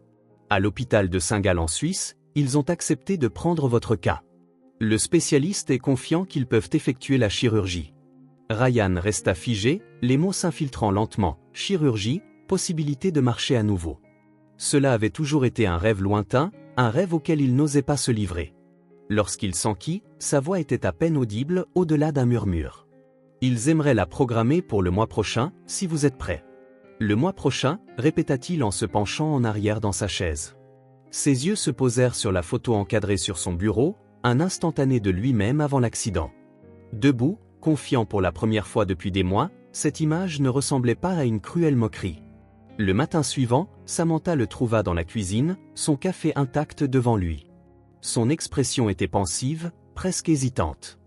À l'hôpital de Saint-Gall en Suisse, ils ont accepté de prendre votre cas. Le spécialiste est confiant qu'ils peuvent effectuer la chirurgie. Ryan resta figé, les mots s'infiltrant lentement, chirurgie, possibilité de marcher à nouveau. Cela avait toujours été un rêve lointain, un rêve auquel il n'osait pas se livrer. Lorsqu'il s'enquit, sa voix était à peine audible au-delà d'un murmure. Ils aimeraient la programmer pour le mois prochain, si vous êtes prêts. Le mois prochain, répéta-t-il en se penchant en arrière dans sa chaise. Ses yeux se posèrent sur la photo encadrée sur son bureau, un instantané de lui-même avant l'accident. Debout, confiant pour la première fois depuis des mois, cette image ne ressemblait pas à une cruelle moquerie. Le matin suivant, Samantha le trouva dans la cuisine, son café intact devant lui. Son expression était pensive, presque hésitante.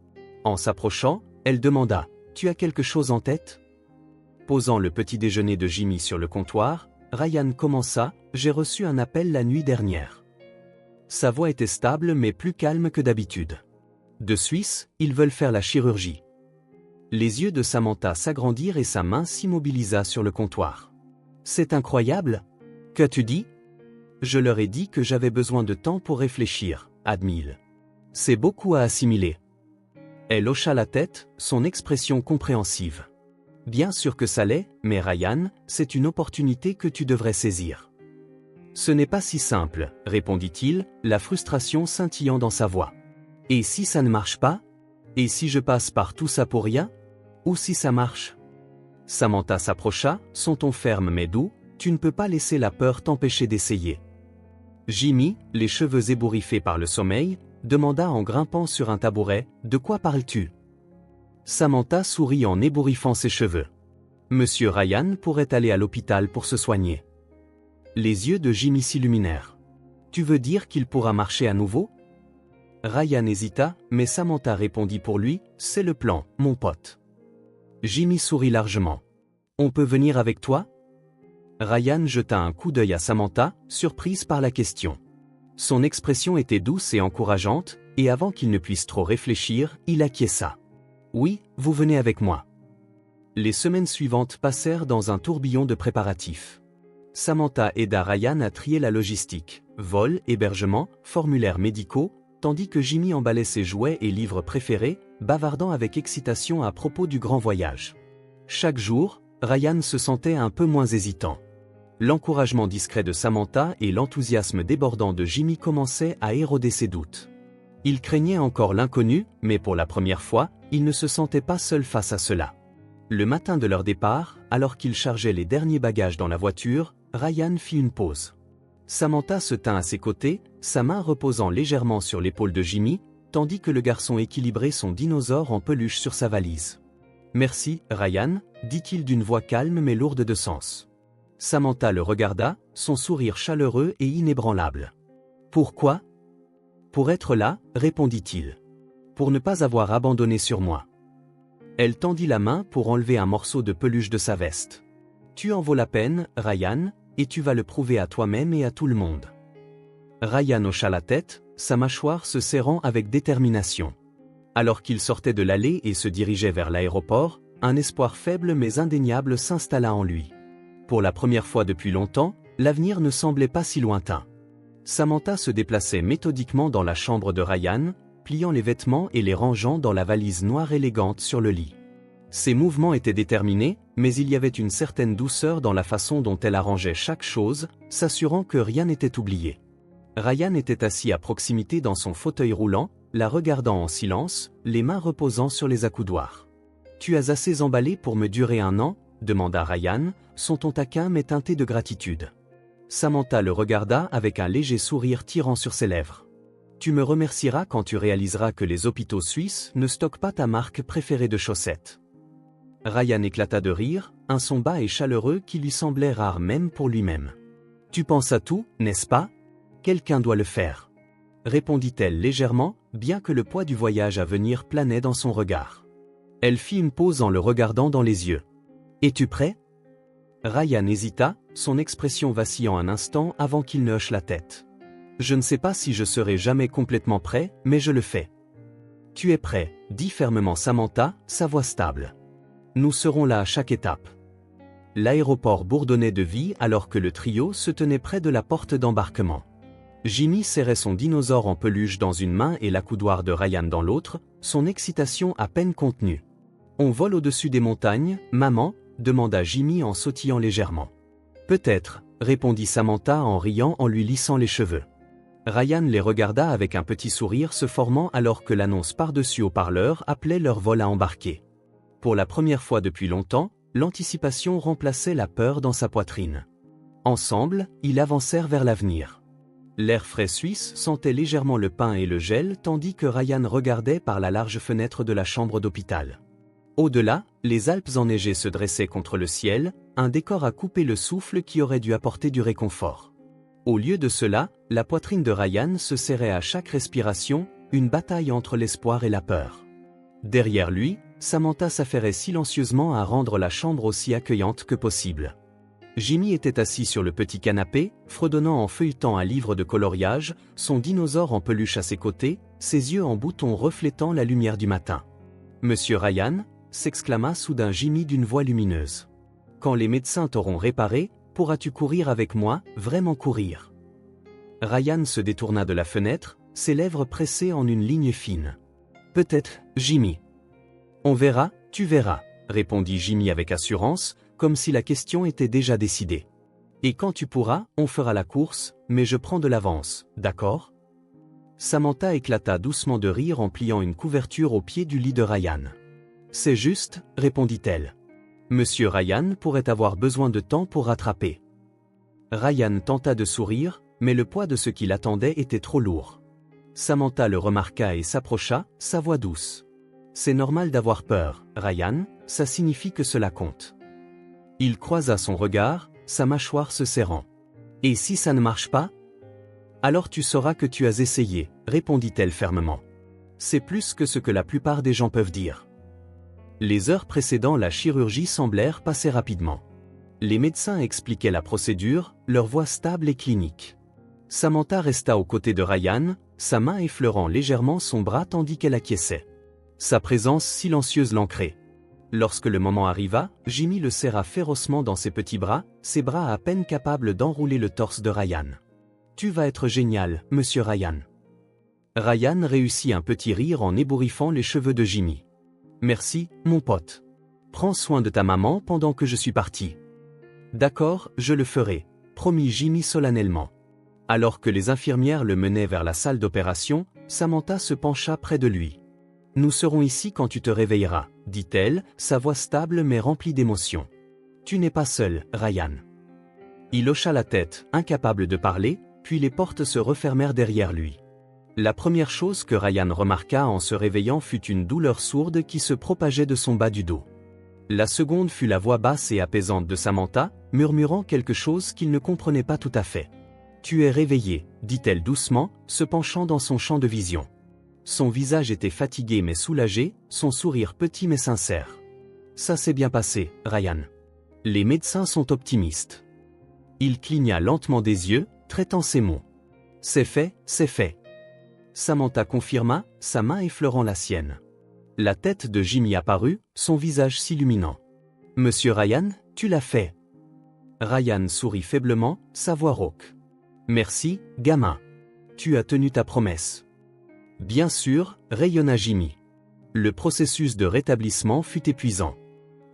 En s'approchant, elle demanda « Tu as quelque chose en tête ?» Posant le petit déjeuner de Jimmy sur le comptoir, Ryan commença « J'ai reçu un appel la nuit dernière. » Sa voix était stable mais plus calme que d'habitude. De Suisse, ils veulent faire la chirurgie. Les yeux de Samantha s'agrandirent et sa main s'immobilisa sur le comptoir. C'est incroyable. Qu'as-tu dit? Je leur ai dit que j'avais besoin de temps pour réfléchir, admit-il. C'est beaucoup à assimiler. Elle hocha la tête, son expression compréhensive. Bien sûr que ça l'est, mais Ryan, c'est une opportunité que tu devrais saisir. Ce n'est pas si simple, répondit-il, la frustration scintillant dans sa voix. Et si ça ne marche pas? Et si je passe par tout ça pour rien? Ou si ça marche? Samantha s'approcha, son ton ferme mais doux, tu ne peux pas laisser la peur t'empêcher d'essayer. Jimmy, les cheveux ébouriffés par le sommeil, demanda en grimpant sur un tabouret, de quoi parles-tu? Samantha sourit en ébouriffant ses cheveux. Monsieur Ryan pourrait aller à l'hôpital pour se soigner. Les yeux de Jimmy s'illuminèrent. Tu veux dire qu'il pourra marcher à nouveau? Ryan hésita, mais Samantha répondit pour lui, c'est le plan, mon pote. Jimmy sourit largement. On peut venir avec toi? Ryan jeta un coup d'œil à Samantha, surprise par la question. Son expression était douce et encourageante, et avant qu'il ne puisse trop réfléchir, il acquiesça. Oui, vous venez avec moi. Les semaines suivantes passèrent dans un tourbillon de préparatifs. Samantha aida Ryan à trier la logistique, vol, hébergement, formulaires médicaux, tandis que Jimmy emballait ses jouets et livres préférés, bavardant avec excitation à propos du grand voyage. Chaque jour, Ryan se sentait un peu moins hésitant. L'encouragement discret de Samantha et l'enthousiasme débordant de Jimmy commençaient à éroder ses doutes. Il craignait encore l'inconnu, mais pour la première fois, il ne se sentait pas seul face à cela. Le matin de leur départ, alors qu'il chargeait les derniers bagages dans la voiture, Ryan fit une pause. Samantha se tint à ses côtés, sa main reposant légèrement sur l'épaule de Jimmy, tandis que le garçon équilibrait son dinosaure en peluche sur sa valise. « Merci, Ryan », dit-il d'une voix calme mais lourde de sens. Samantha le regarda, son sourire chaleureux et inébranlable. « Pourquoi ?»« Pour être là, » répondit-il. « Pour ne pas avoir abandonné sur moi. » Elle tendit la main pour enlever un morceau de peluche de sa veste. « Tu en vaux la peine, Ryan, et tu vas le prouver à toi-même et à tout le monde. » Ryan hocha la tête, sa mâchoire se serrant avec détermination. Alors qu'il sortait de l'allée et se dirigeait vers l'aéroport, un espoir faible mais indéniable s'installa en lui. Pour la première fois depuis longtemps, l'avenir ne semblait pas si lointain. Samantha se déplaçait méthodiquement dans la chambre de Ryan, pliant les vêtements et les rangeant dans la valise noire élégante sur le lit. Ses mouvements étaient déterminés, mais il y avait une certaine douceur dans la façon dont elle arrangeait chaque chose, s'assurant que rien n'était oublié. Ryan était assis à proximité dans son fauteuil roulant, la regardant en silence, les mains reposant sur les accoudoirs. « Tu as assez emballé pour me durer 1 an ?» demanda Ryan, son ton taquin mais teinté de gratitude. Samantha le regarda avec un léger sourire tirant sur ses lèvres. « Tu me remercieras quand tu réaliseras que les hôpitaux suisses ne stockent pas ta marque préférée de chaussettes. » Ryan éclata de rire, un son bas et chaleureux qui lui semblait rare même pour lui-même. « Tu penses à tout, n'est-ce pas? Quelqu'un doit le faire. » répondit-elle légèrement, bien que le poids du voyage à venir planait dans son regard. Elle fit une pause en le regardant dans les yeux. « Es-tu prêt ?» Ryan hésita, son expression vacillant un instant avant qu'il ne hoche la tête. « Je ne sais pas si je serai jamais complètement prêt, mais je le fais. »« Tu es prêt » dit fermement Samantha, sa voix stable. « Nous serons là à chaque étape. » L'aéroport bourdonnait de vie alors que le trio se tenait près de la porte d'embarquement. Jimmy serrait son dinosaure en peluche dans une main et l'accoudoir de Ryan dans l'autre, son excitation à peine contenue. « On vole au-dessus des montagnes, maman ?» demanda Jimmy en sautillant légèrement. « Peut-être » répondit Samantha en riant en lui lissant les cheveux. Ryan les regarda avec un petit sourire se formant alors que l'annonce par-dessus haut-parleur appelait leur vol à embarquer. Pour la première fois depuis longtemps, l'anticipation remplaçait la peur dans sa poitrine. Ensemble, ils avancèrent vers l'avenir. L'air frais suisse sentait légèrement le pain et le gel tandis que Ryan regardait par la large fenêtre de la chambre d'hôpital. Au-delà, les Alpes enneigées se dressaient contre le ciel, un décor à couper le souffle qui aurait dû apporter du réconfort. Au lieu de cela, la poitrine de Ryan se serrait à chaque respiration, une bataille entre l'espoir et la peur. Derrière lui, Samantha s'affairait silencieusement à rendre la chambre aussi accueillante que possible. Jimmy était assis sur le petit canapé, fredonnant en feuilletant un livre de coloriage, son dinosaure en peluche à ses côtés, ses yeux en bouton reflétant la lumière du matin. « Monsieur Ryan ?» s'exclama soudain Jimmy d'une voix lumineuse. « Quand les médecins t'auront réparé, pourras-tu courir avec moi, vraiment courir ?» Ryan se détourna de la fenêtre, ses lèvres pressées en une ligne fine. « Peut-être, Jimmy. »« On verra, tu verras », répondit Jimmy avec assurance, comme si la question était déjà décidée. « Et quand tu pourras, on fera la course, mais je prends de l'avance, d'accord ?» Samantha éclata doucement de rire en pliant une couverture au pied du lit de Ryan. « C'est juste, » répondit-elle. « Monsieur Ryan pourrait avoir besoin de temps pour rattraper. » Ryan tenta de sourire, mais le poids de ce qui l'attendait était trop lourd. Samantha le remarqua et s'approcha, sa voix douce. « C'est normal d'avoir peur, Ryan, ça signifie que cela compte. » Il croisa son regard, sa mâchoire se serrant. « Et si ça ne marche pas ? » « Alors tu sauras que tu as essayé, » répondit-elle fermement. « C'est plus que ce que la plupart des gens peuvent dire. » Les heures précédant la chirurgie semblèrent passer rapidement. Les médecins expliquaient la procédure, leur voix stable et clinique. Samantha resta aux côtés de Ryan, sa main effleurant légèrement son bras tandis qu'elle acquiesçait. Sa présence silencieuse l'ancrait. Lorsque le moment arriva, Jimmy le serra férocement dans ses petits bras, ses bras à peine capables d'enrouler le torse de Ryan. « Tu vas être génial, monsieur Ryan. » Ryan réussit un petit rire en ébouriffant les cheveux de Jimmy. « Merci, mon pote. Prends soin de ta maman pendant que je suis parti. »« D'accord, je le ferai, » promit Jimmy solennellement. Alors que les infirmières le menaient vers la salle d'opération, Samantha se pencha près de lui. « Nous serons ici quand tu te réveilleras, » dit-elle, sa voix stable mais remplie d'émotion. « Tu n'es pas seul, Ryan. » Il hocha la tête, incapable de parler, puis les portes se refermèrent derrière lui. La première chose que Ryan remarqua en se réveillant fut une douleur sourde qui se propageait de son bas du dos. La seconde fut la voix basse et apaisante de Samantha, murmurant quelque chose qu'il ne comprenait pas tout à fait. « Tu es réveillé, » dit-elle doucement, se penchant dans son champ de vision. Son visage était fatigué mais soulagé, son sourire petit mais sincère. « Ça s'est bien passé, Ryan. Les médecins sont optimistes. » Il cligna lentement des yeux, traitant ses mots. « C'est fait, c'est fait. » Samantha confirma, sa main effleurant la sienne. La tête de Jimmy apparut, son visage s'illuminant. « Monsieur Ryan, tu l'as fait. » Ryan sourit faiblement, sa voix rauque. « Merci, gamin. Tu as tenu ta promesse. » Bien sûr, rayonna Jimmy. Le processus de rétablissement fut épuisant.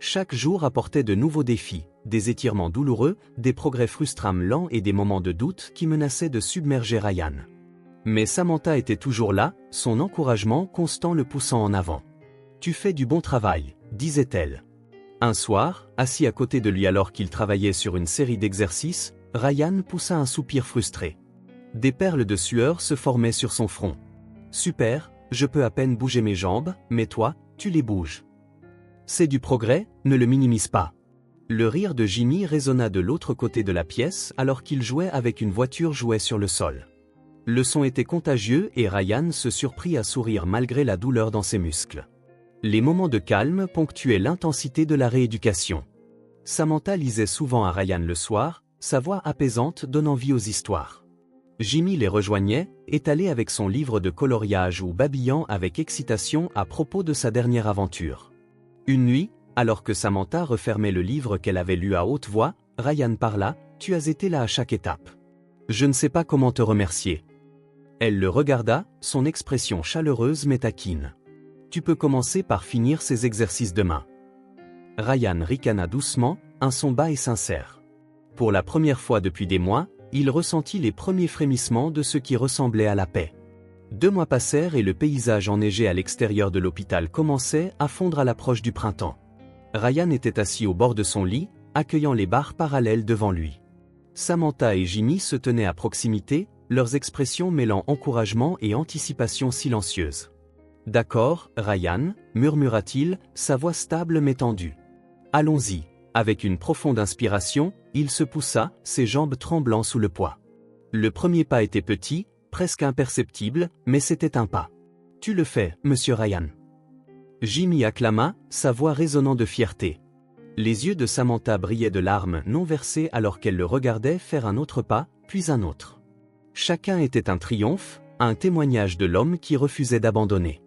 Chaque jour apportait de nouveaux défis, des étirements douloureux, des progrès frustrants lents et des moments de doute qui menaçaient de submerger Ryan. Mais Samantha était toujours là, son encouragement constant le poussant en avant. « Tu fais du bon travail », disait-elle. Un soir, assis à côté de lui alors qu'il travaillait sur une série d'exercices, Ryan poussa un soupir frustré. Des perles de sueur se formaient sur son front. « Super, je peux à peine bouger mes jambes, mais toi, tu les bouges. C'est du progrès, ne le minimise pas. » Le rire de Jimmy résonna de l'autre côté de la pièce alors qu'il jouait avec une voiture jouet sur le sol. Le son était contagieux et Ryan se surprit à sourire malgré la douleur dans ses muscles. Les moments de calme ponctuaient l'intensité de la rééducation. Samantha lisait souvent à Ryan le soir, sa voix apaisante donnant vie aux histoires. Jimmy les rejoignait, étalé avec son livre de coloriage ou babillant avec excitation à propos de sa dernière aventure. Une nuit, alors que Samantha refermait le livre qu'elle avait lu à haute voix, Ryan parla, « Tu as été là à chaque étape. Je ne sais pas comment te remercier. » Elle le regarda, son expression chaleureuse mais taquine. « Tu peux commencer par finir ces exercices demain. » Ryan ricana doucement, un son bas et sincère. Pour la première fois depuis des mois, il ressentit les premiers frémissements de ce qui ressemblait à la paix. 2 mois passèrent et le paysage enneigé à l'extérieur de l'hôpital commençait à fondre à l'approche du printemps. Ryan était assis au bord de son lit, accueillant les barres parallèles devant lui. Samantha et Jimmy se tenaient à proximité, leurs expressions mêlant encouragement et anticipation silencieuse. « D'accord, Ryan, » murmura-t-il, sa voix stable mais tendue. « Allons-y. » Avec une profonde inspiration, il se poussa, ses jambes tremblant sous le poids. Le premier pas était petit, presque imperceptible, mais c'était un pas. « Tu le fais, monsieur Ryan. » Jimmy acclama, sa voix résonnant de fierté. Les yeux de Samantha brillaient de larmes non versées alors qu'elle le regardait faire un autre pas, puis un autre. Chacun était un triomphe, un témoignage de l'homme qui refusait d'abandonner.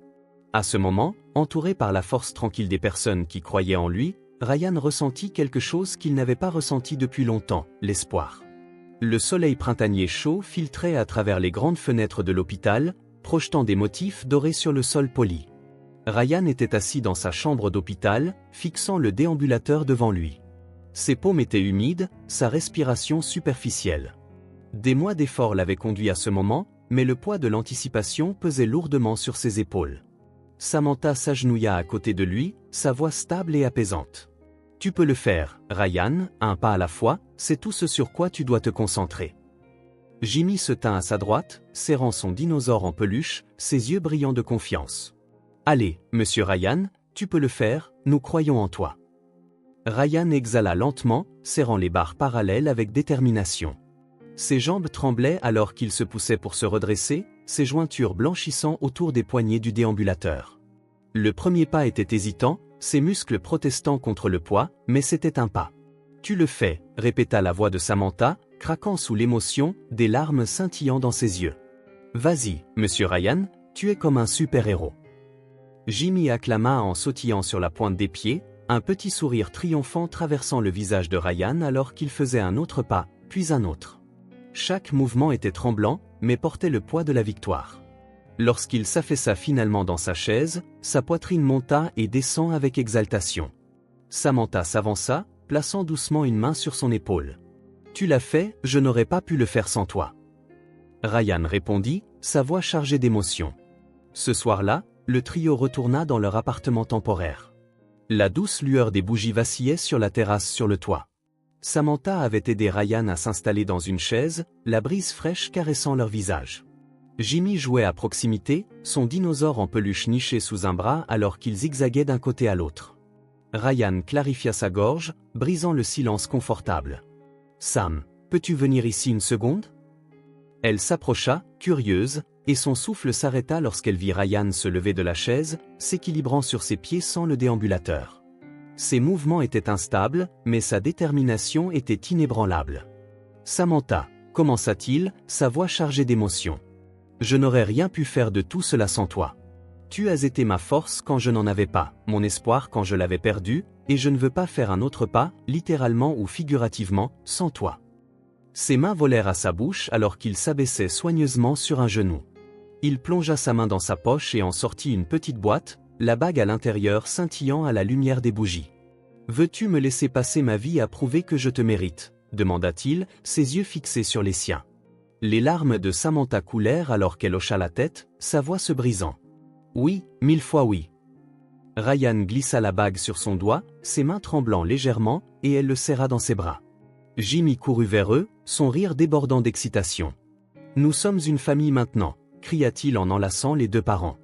À ce moment, entouré par la force tranquille des personnes qui croyaient en lui, Ryan ressentit quelque chose qu'il n'avait pas ressenti depuis longtemps, l'espoir. Le soleil printanier chaud filtrait à travers les grandes fenêtres de l'hôpital, projetant des motifs dorés sur le sol poli. Ryan était assis dans sa chambre d'hôpital, fixant le déambulateur devant lui. Ses paumes étaient humides, sa respiration superficielle. Des mois d'efforts l'avaient conduit à ce moment, mais le poids de l'anticipation pesait lourdement sur ses épaules. Samantha s'agenouilla à côté de lui, sa voix stable et apaisante. « Tu peux le faire, Ryan, un pas à la fois, c'est tout ce sur quoi tu dois te concentrer. » Jimmy se tint à sa droite, serrant son dinosaure en peluche, ses yeux brillants de confiance. « Allez, monsieur Ryan, tu peux le faire, nous croyons en toi. » Ryan exhala lentement, serrant les barres parallèles avec détermination. Ses jambes tremblaient alors qu'il se poussait pour se redresser, ses jointures blanchissant autour des poignets du déambulateur. Le premier pas était hésitant, ses muscles protestant contre le poids, mais c'était un pas. « Tu le fais », répéta la voix de Samantha, craquant sous l'émotion, des larmes scintillant dans ses yeux. « Vas-y, monsieur Ryan, tu es comme un super-héros. » Jimmy acclama en sautillant sur la pointe des pieds, un petit sourire triomphant traversant le visage de Ryan alors qu'il faisait un autre pas, puis un autre. Chaque mouvement était tremblant, mais portait le poids de la victoire. Lorsqu'il s'affaissa finalement dans sa chaise, sa poitrine monta et descend avec exaltation. Samantha s'avança, plaçant doucement une main sur son épaule. « Tu l'as fait, je n'aurais pas pu le faire sans toi. » Ryan répondit, sa voix chargée d'émotion. Ce soir-là, le trio retourna dans leur appartement temporaire. La douce lueur des bougies vacillait sur la terrasse sur le toit. Samantha avait aidé Ryan à s'installer dans une chaise, la brise fraîche caressant leur visage. Jimmy jouait à proximité, son dinosaure en peluche niché sous un bras alors qu'ils zigzaguaient d'un côté à l'autre. Ryan clarifia sa gorge, brisant le silence confortable. « Sam, peux-tu venir ici une seconde ?» Elle s'approcha, curieuse, et son souffle s'arrêta lorsqu'elle vit Ryan se lever de la chaise, s'équilibrant sur ses pieds sans le déambulateur. Ses mouvements étaient instables, mais sa détermination était inébranlable. « Samantha » commença-t-il, sa voix chargée d'émotion. « Je n'aurais rien pu faire de tout cela sans toi. Tu as été ma force quand je n'en avais pas, mon espoir quand je l'avais perdu, et je ne veux pas faire un autre pas, littéralement ou figurativement, sans toi. » Ses mains volèrent à sa bouche alors qu'il s'abaissait soigneusement sur un genou. Il plongea sa main dans sa poche et en sortit une petite boîte, la bague à l'intérieur scintillant à la lumière des bougies. Veux-tu me laisser passer ma vie à prouver que je te mérite ? Demanda-t-il, ses yeux fixés sur les siens. Les larmes de Samantha coulèrent alors qu'elle hocha la tête, sa voix se brisant. Oui, 1000 fois oui. Ryan glissa la bague sur son doigt, ses mains tremblant légèrement, et elle le serra dans ses bras. Jimmy courut vers eux, son rire débordant d'excitation. Nous sommes une famille maintenant, cria-t-il en enlaçant les deux parents.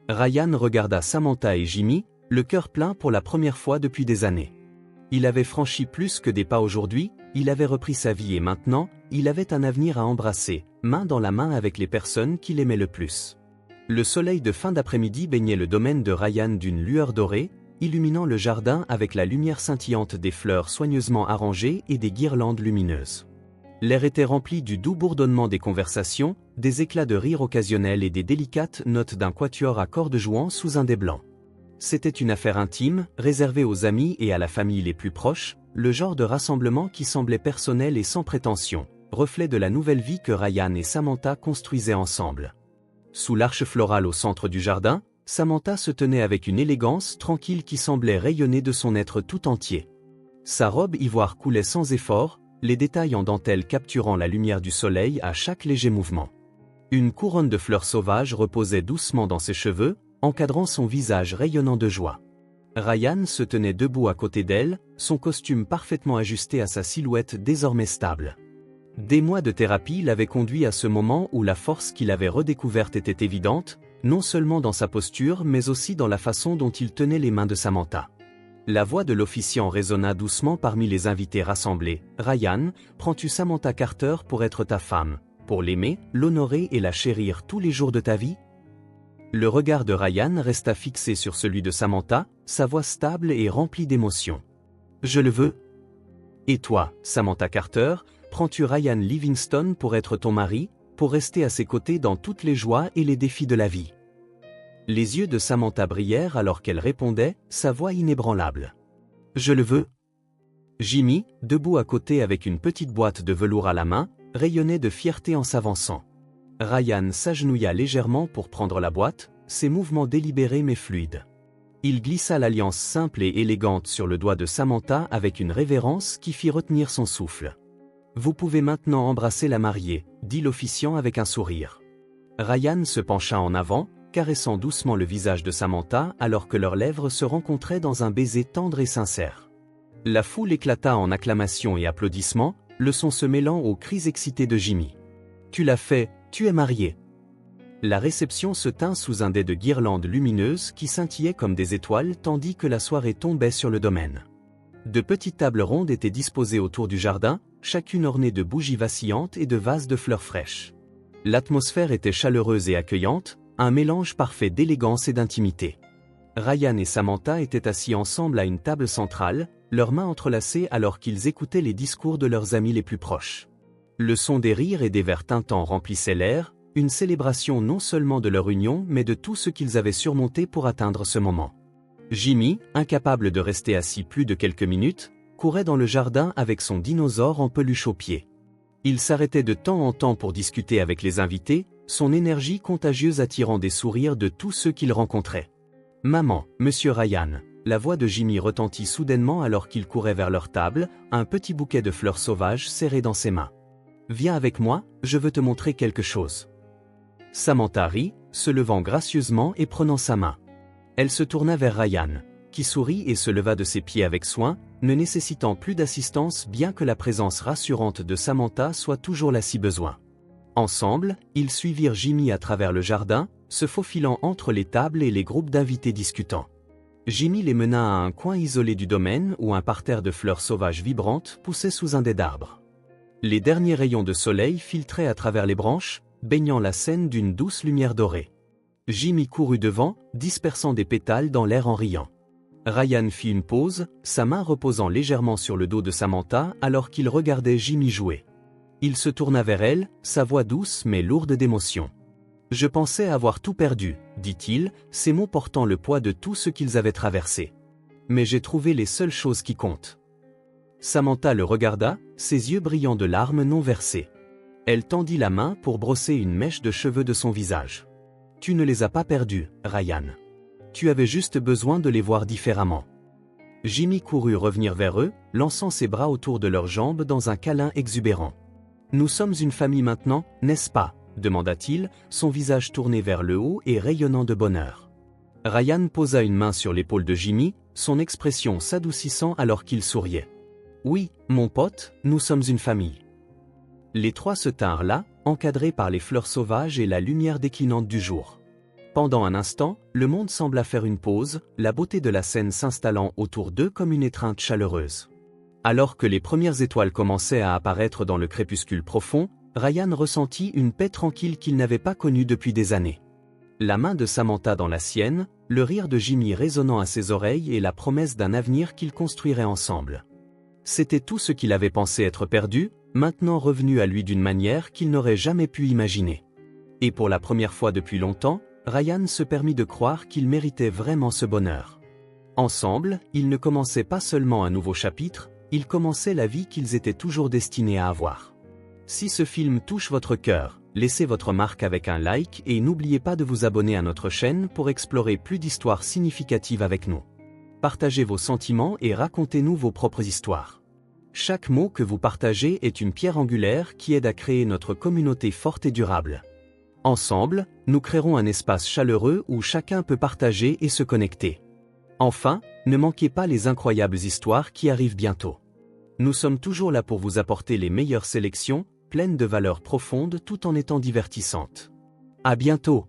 Ryan regarda Samantha et Jimmy, le cœur plein pour la première fois depuis des années. Il avait franchi plus que des pas aujourd'hui, il avait repris sa vie et maintenant, il avait un avenir à embrasser, main dans la main avec les personnes qu'il aimait le plus. Le soleil de fin d'après-midi baignait le domaine de Ryan d'une lueur dorée, illuminant le jardin avec la lumière scintillante des fleurs soigneusement arrangées et des guirlandes lumineuses. L'air était rempli du doux bourdonnement des conversations, des éclats de rire occasionnels et des délicates notes d'un quatuor à cordes jouant sous un dais blanc. C'était une affaire intime, réservée aux amis et à la famille les plus proches, le genre de rassemblement qui semblait personnel et sans prétention, reflet de la nouvelle vie que Ryan et Samantha construisaient ensemble. Sous l'arche florale au centre du jardin, Samantha se tenait avec une élégance tranquille qui semblait rayonner de son être tout entier. Sa robe ivoire coulait sans effort, les détails en dentelle capturant la lumière du soleil à chaque léger mouvement. Une couronne de fleurs sauvages reposait doucement dans ses cheveux, encadrant son visage rayonnant de joie. Ryan se tenait debout à côté d'elle, son costume parfaitement ajusté à sa silhouette désormais stable. Des mois de thérapie l'avaient conduit à ce moment où la force qu'il avait redécouverte était évidente, non seulement dans sa posture mais aussi dans la façon dont il tenait les mains de Samantha. La voix de l'officiant résonna doucement parmi les invités rassemblés. « Ryan, prends-tu Samantha Carter pour être ta femme, pour l'aimer, l'honorer et la chérir tous les jours de ta vie ?» Le regard de Ryan resta fixé sur celui de Samantha, sa voix stable et remplie d'émotion. « Je le veux. » « Et toi, Samantha Carter, prends-tu Ryan Livingston pour être ton mari, pour rester à ses côtés dans toutes les joies et les défis de la vie ?» Les yeux de Samantha brillèrent alors qu'elle répondait, sa voix inébranlable. « Je le veux. » Jimmy, debout à côté avec une petite boîte de velours à la main, rayonnait de fierté en s'avançant. Ryan s'agenouilla légèrement pour prendre la boîte, ses mouvements délibérés mais fluides. Il glissa l'alliance simple et élégante sur le doigt de Samantha avec une révérence qui fit retenir son souffle. « Vous pouvez maintenant embrasser la mariée, » dit l'officiant avec un sourire. Ryan se pencha en avant, caressant doucement le visage de Samantha alors que leurs lèvres se rencontraient dans un baiser tendre et sincère. La foule éclata en acclamations et applaudissements, le son se mêlant aux cris excités de Jimmy. « Tu l'as fait, tu es marié !» La réception se tint sous un dais de guirlandes lumineuses qui scintillaient comme des étoiles tandis que la soirée tombait sur le domaine. De petites tables rondes étaient disposées autour du jardin, chacune ornée de bougies vacillantes et de vases de fleurs fraîches. L'atmosphère était chaleureuse et accueillante, un mélange parfait d'élégance et d'intimité. Ryan et Samantha étaient assis ensemble à une table centrale, leurs mains entrelacées alors qu'ils écoutaient les discours de leurs amis les plus proches. Le son des rires et des verres tintants remplissait l'air, une célébration non seulement de leur union mais de tout ce qu'ils avaient surmonté pour atteindre ce moment. Jimmy, incapable de rester assis plus de quelques minutes, courait dans le jardin avec son dinosaure en peluche aux pieds. Il s'arrêtait de temps en temps pour discuter avec les invités, son énergie contagieuse attirant des sourires de tous ceux qu'il rencontrait. « Maman, Monsieur Ryan !» La voix de Jimmy retentit soudainement alors qu'il courait vers leur table, un petit bouquet de fleurs sauvages serré dans ses mains. « Viens avec moi, je veux te montrer quelque chose. » Samantha rit, se levant gracieusement et prenant sa main. Elle se tourna vers Ryan, qui sourit et se leva de ses pieds avec soin, ne nécessitant plus d'assistance bien que la présence rassurante de Samantha soit toujours là si besoin. Ensemble, ils suivirent Jimmy à travers le jardin, se faufilant entre les tables et les groupes d'invités discutants. Jimmy les mena à un coin isolé du domaine où un parterre de fleurs sauvages vibrantes poussait sous un dais d'arbres. Les derniers rayons de soleil filtraient à travers les branches, baignant la scène d'une douce lumière dorée. Jimmy courut devant, dispersant des pétales dans l'air en riant. Ryan fit une pause, sa main reposant légèrement sur le dos de Samantha alors qu'il regardait Jimmy jouer. Il se tourna vers elle, sa voix douce mais lourde d'émotion. « Je pensais avoir tout perdu, » dit-il, ses mots portant le poids de tout ce qu'ils avaient traversé. « Mais j'ai trouvé les seules choses qui comptent. » Samantha le regarda, ses yeux brillants de larmes non versées. Elle tendit la main pour brosser une mèche de cheveux de son visage. « Tu ne les as pas perdus, Ryan. Tu avais juste besoin de les voir différemment. » Jimmy courut revenir vers eux, lançant ses bras autour de leurs jambes dans un câlin exubérant. « Nous sommes une famille maintenant, n'est-ce pas ?» demanda-t-il, son visage tourné vers le haut et rayonnant de bonheur. Ryan posa une main sur l'épaule de Jimmy, son expression s'adoucissant alors qu'il souriait. « Oui, mon pote, nous sommes une famille. » Les trois se tinrent là, encadrés par les fleurs sauvages et la lumière déclinante du jour. Pendant un instant, le monde sembla faire une pause, la beauté de la scène s'installant autour d'eux comme une étreinte chaleureuse. Alors que les premières étoiles commençaient à apparaître dans le crépuscule profond, Ryan ressentit une paix tranquille qu'il n'avait pas connue depuis des années. La main de Samantha dans la sienne, le rire de Jimmy résonnant à ses oreilles et la promesse d'un avenir qu'ils construiraient ensemble. C'était tout ce qu'il avait pensé être perdu, maintenant revenu à lui d'une manière qu'il n'aurait jamais pu imaginer. Et pour la première fois depuis longtemps, Ryan se permit de croire qu'il méritait vraiment ce bonheur. Ensemble, ils ne commençaient pas seulement un nouveau chapitre, ils commençaient la vie qu'ils étaient toujours destinés à avoir. Si ce film touche votre cœur, laissez votre marque avec un like et n'oubliez pas de vous abonner à notre chaîne pour explorer plus d'histoires significatives avec nous. Partagez vos sentiments et racontez-nous vos propres histoires. Chaque mot que vous partagez est une pierre angulaire qui aide à créer notre communauté forte et durable. Ensemble, nous créerons un espace chaleureux où chacun peut partager et se connecter. Enfin, ne manquez pas les incroyables histoires qui arrivent bientôt. Nous sommes toujours là pour vous apporter les meilleures sélections, pleines de valeurs profondes tout en étant divertissantes. À bientôt!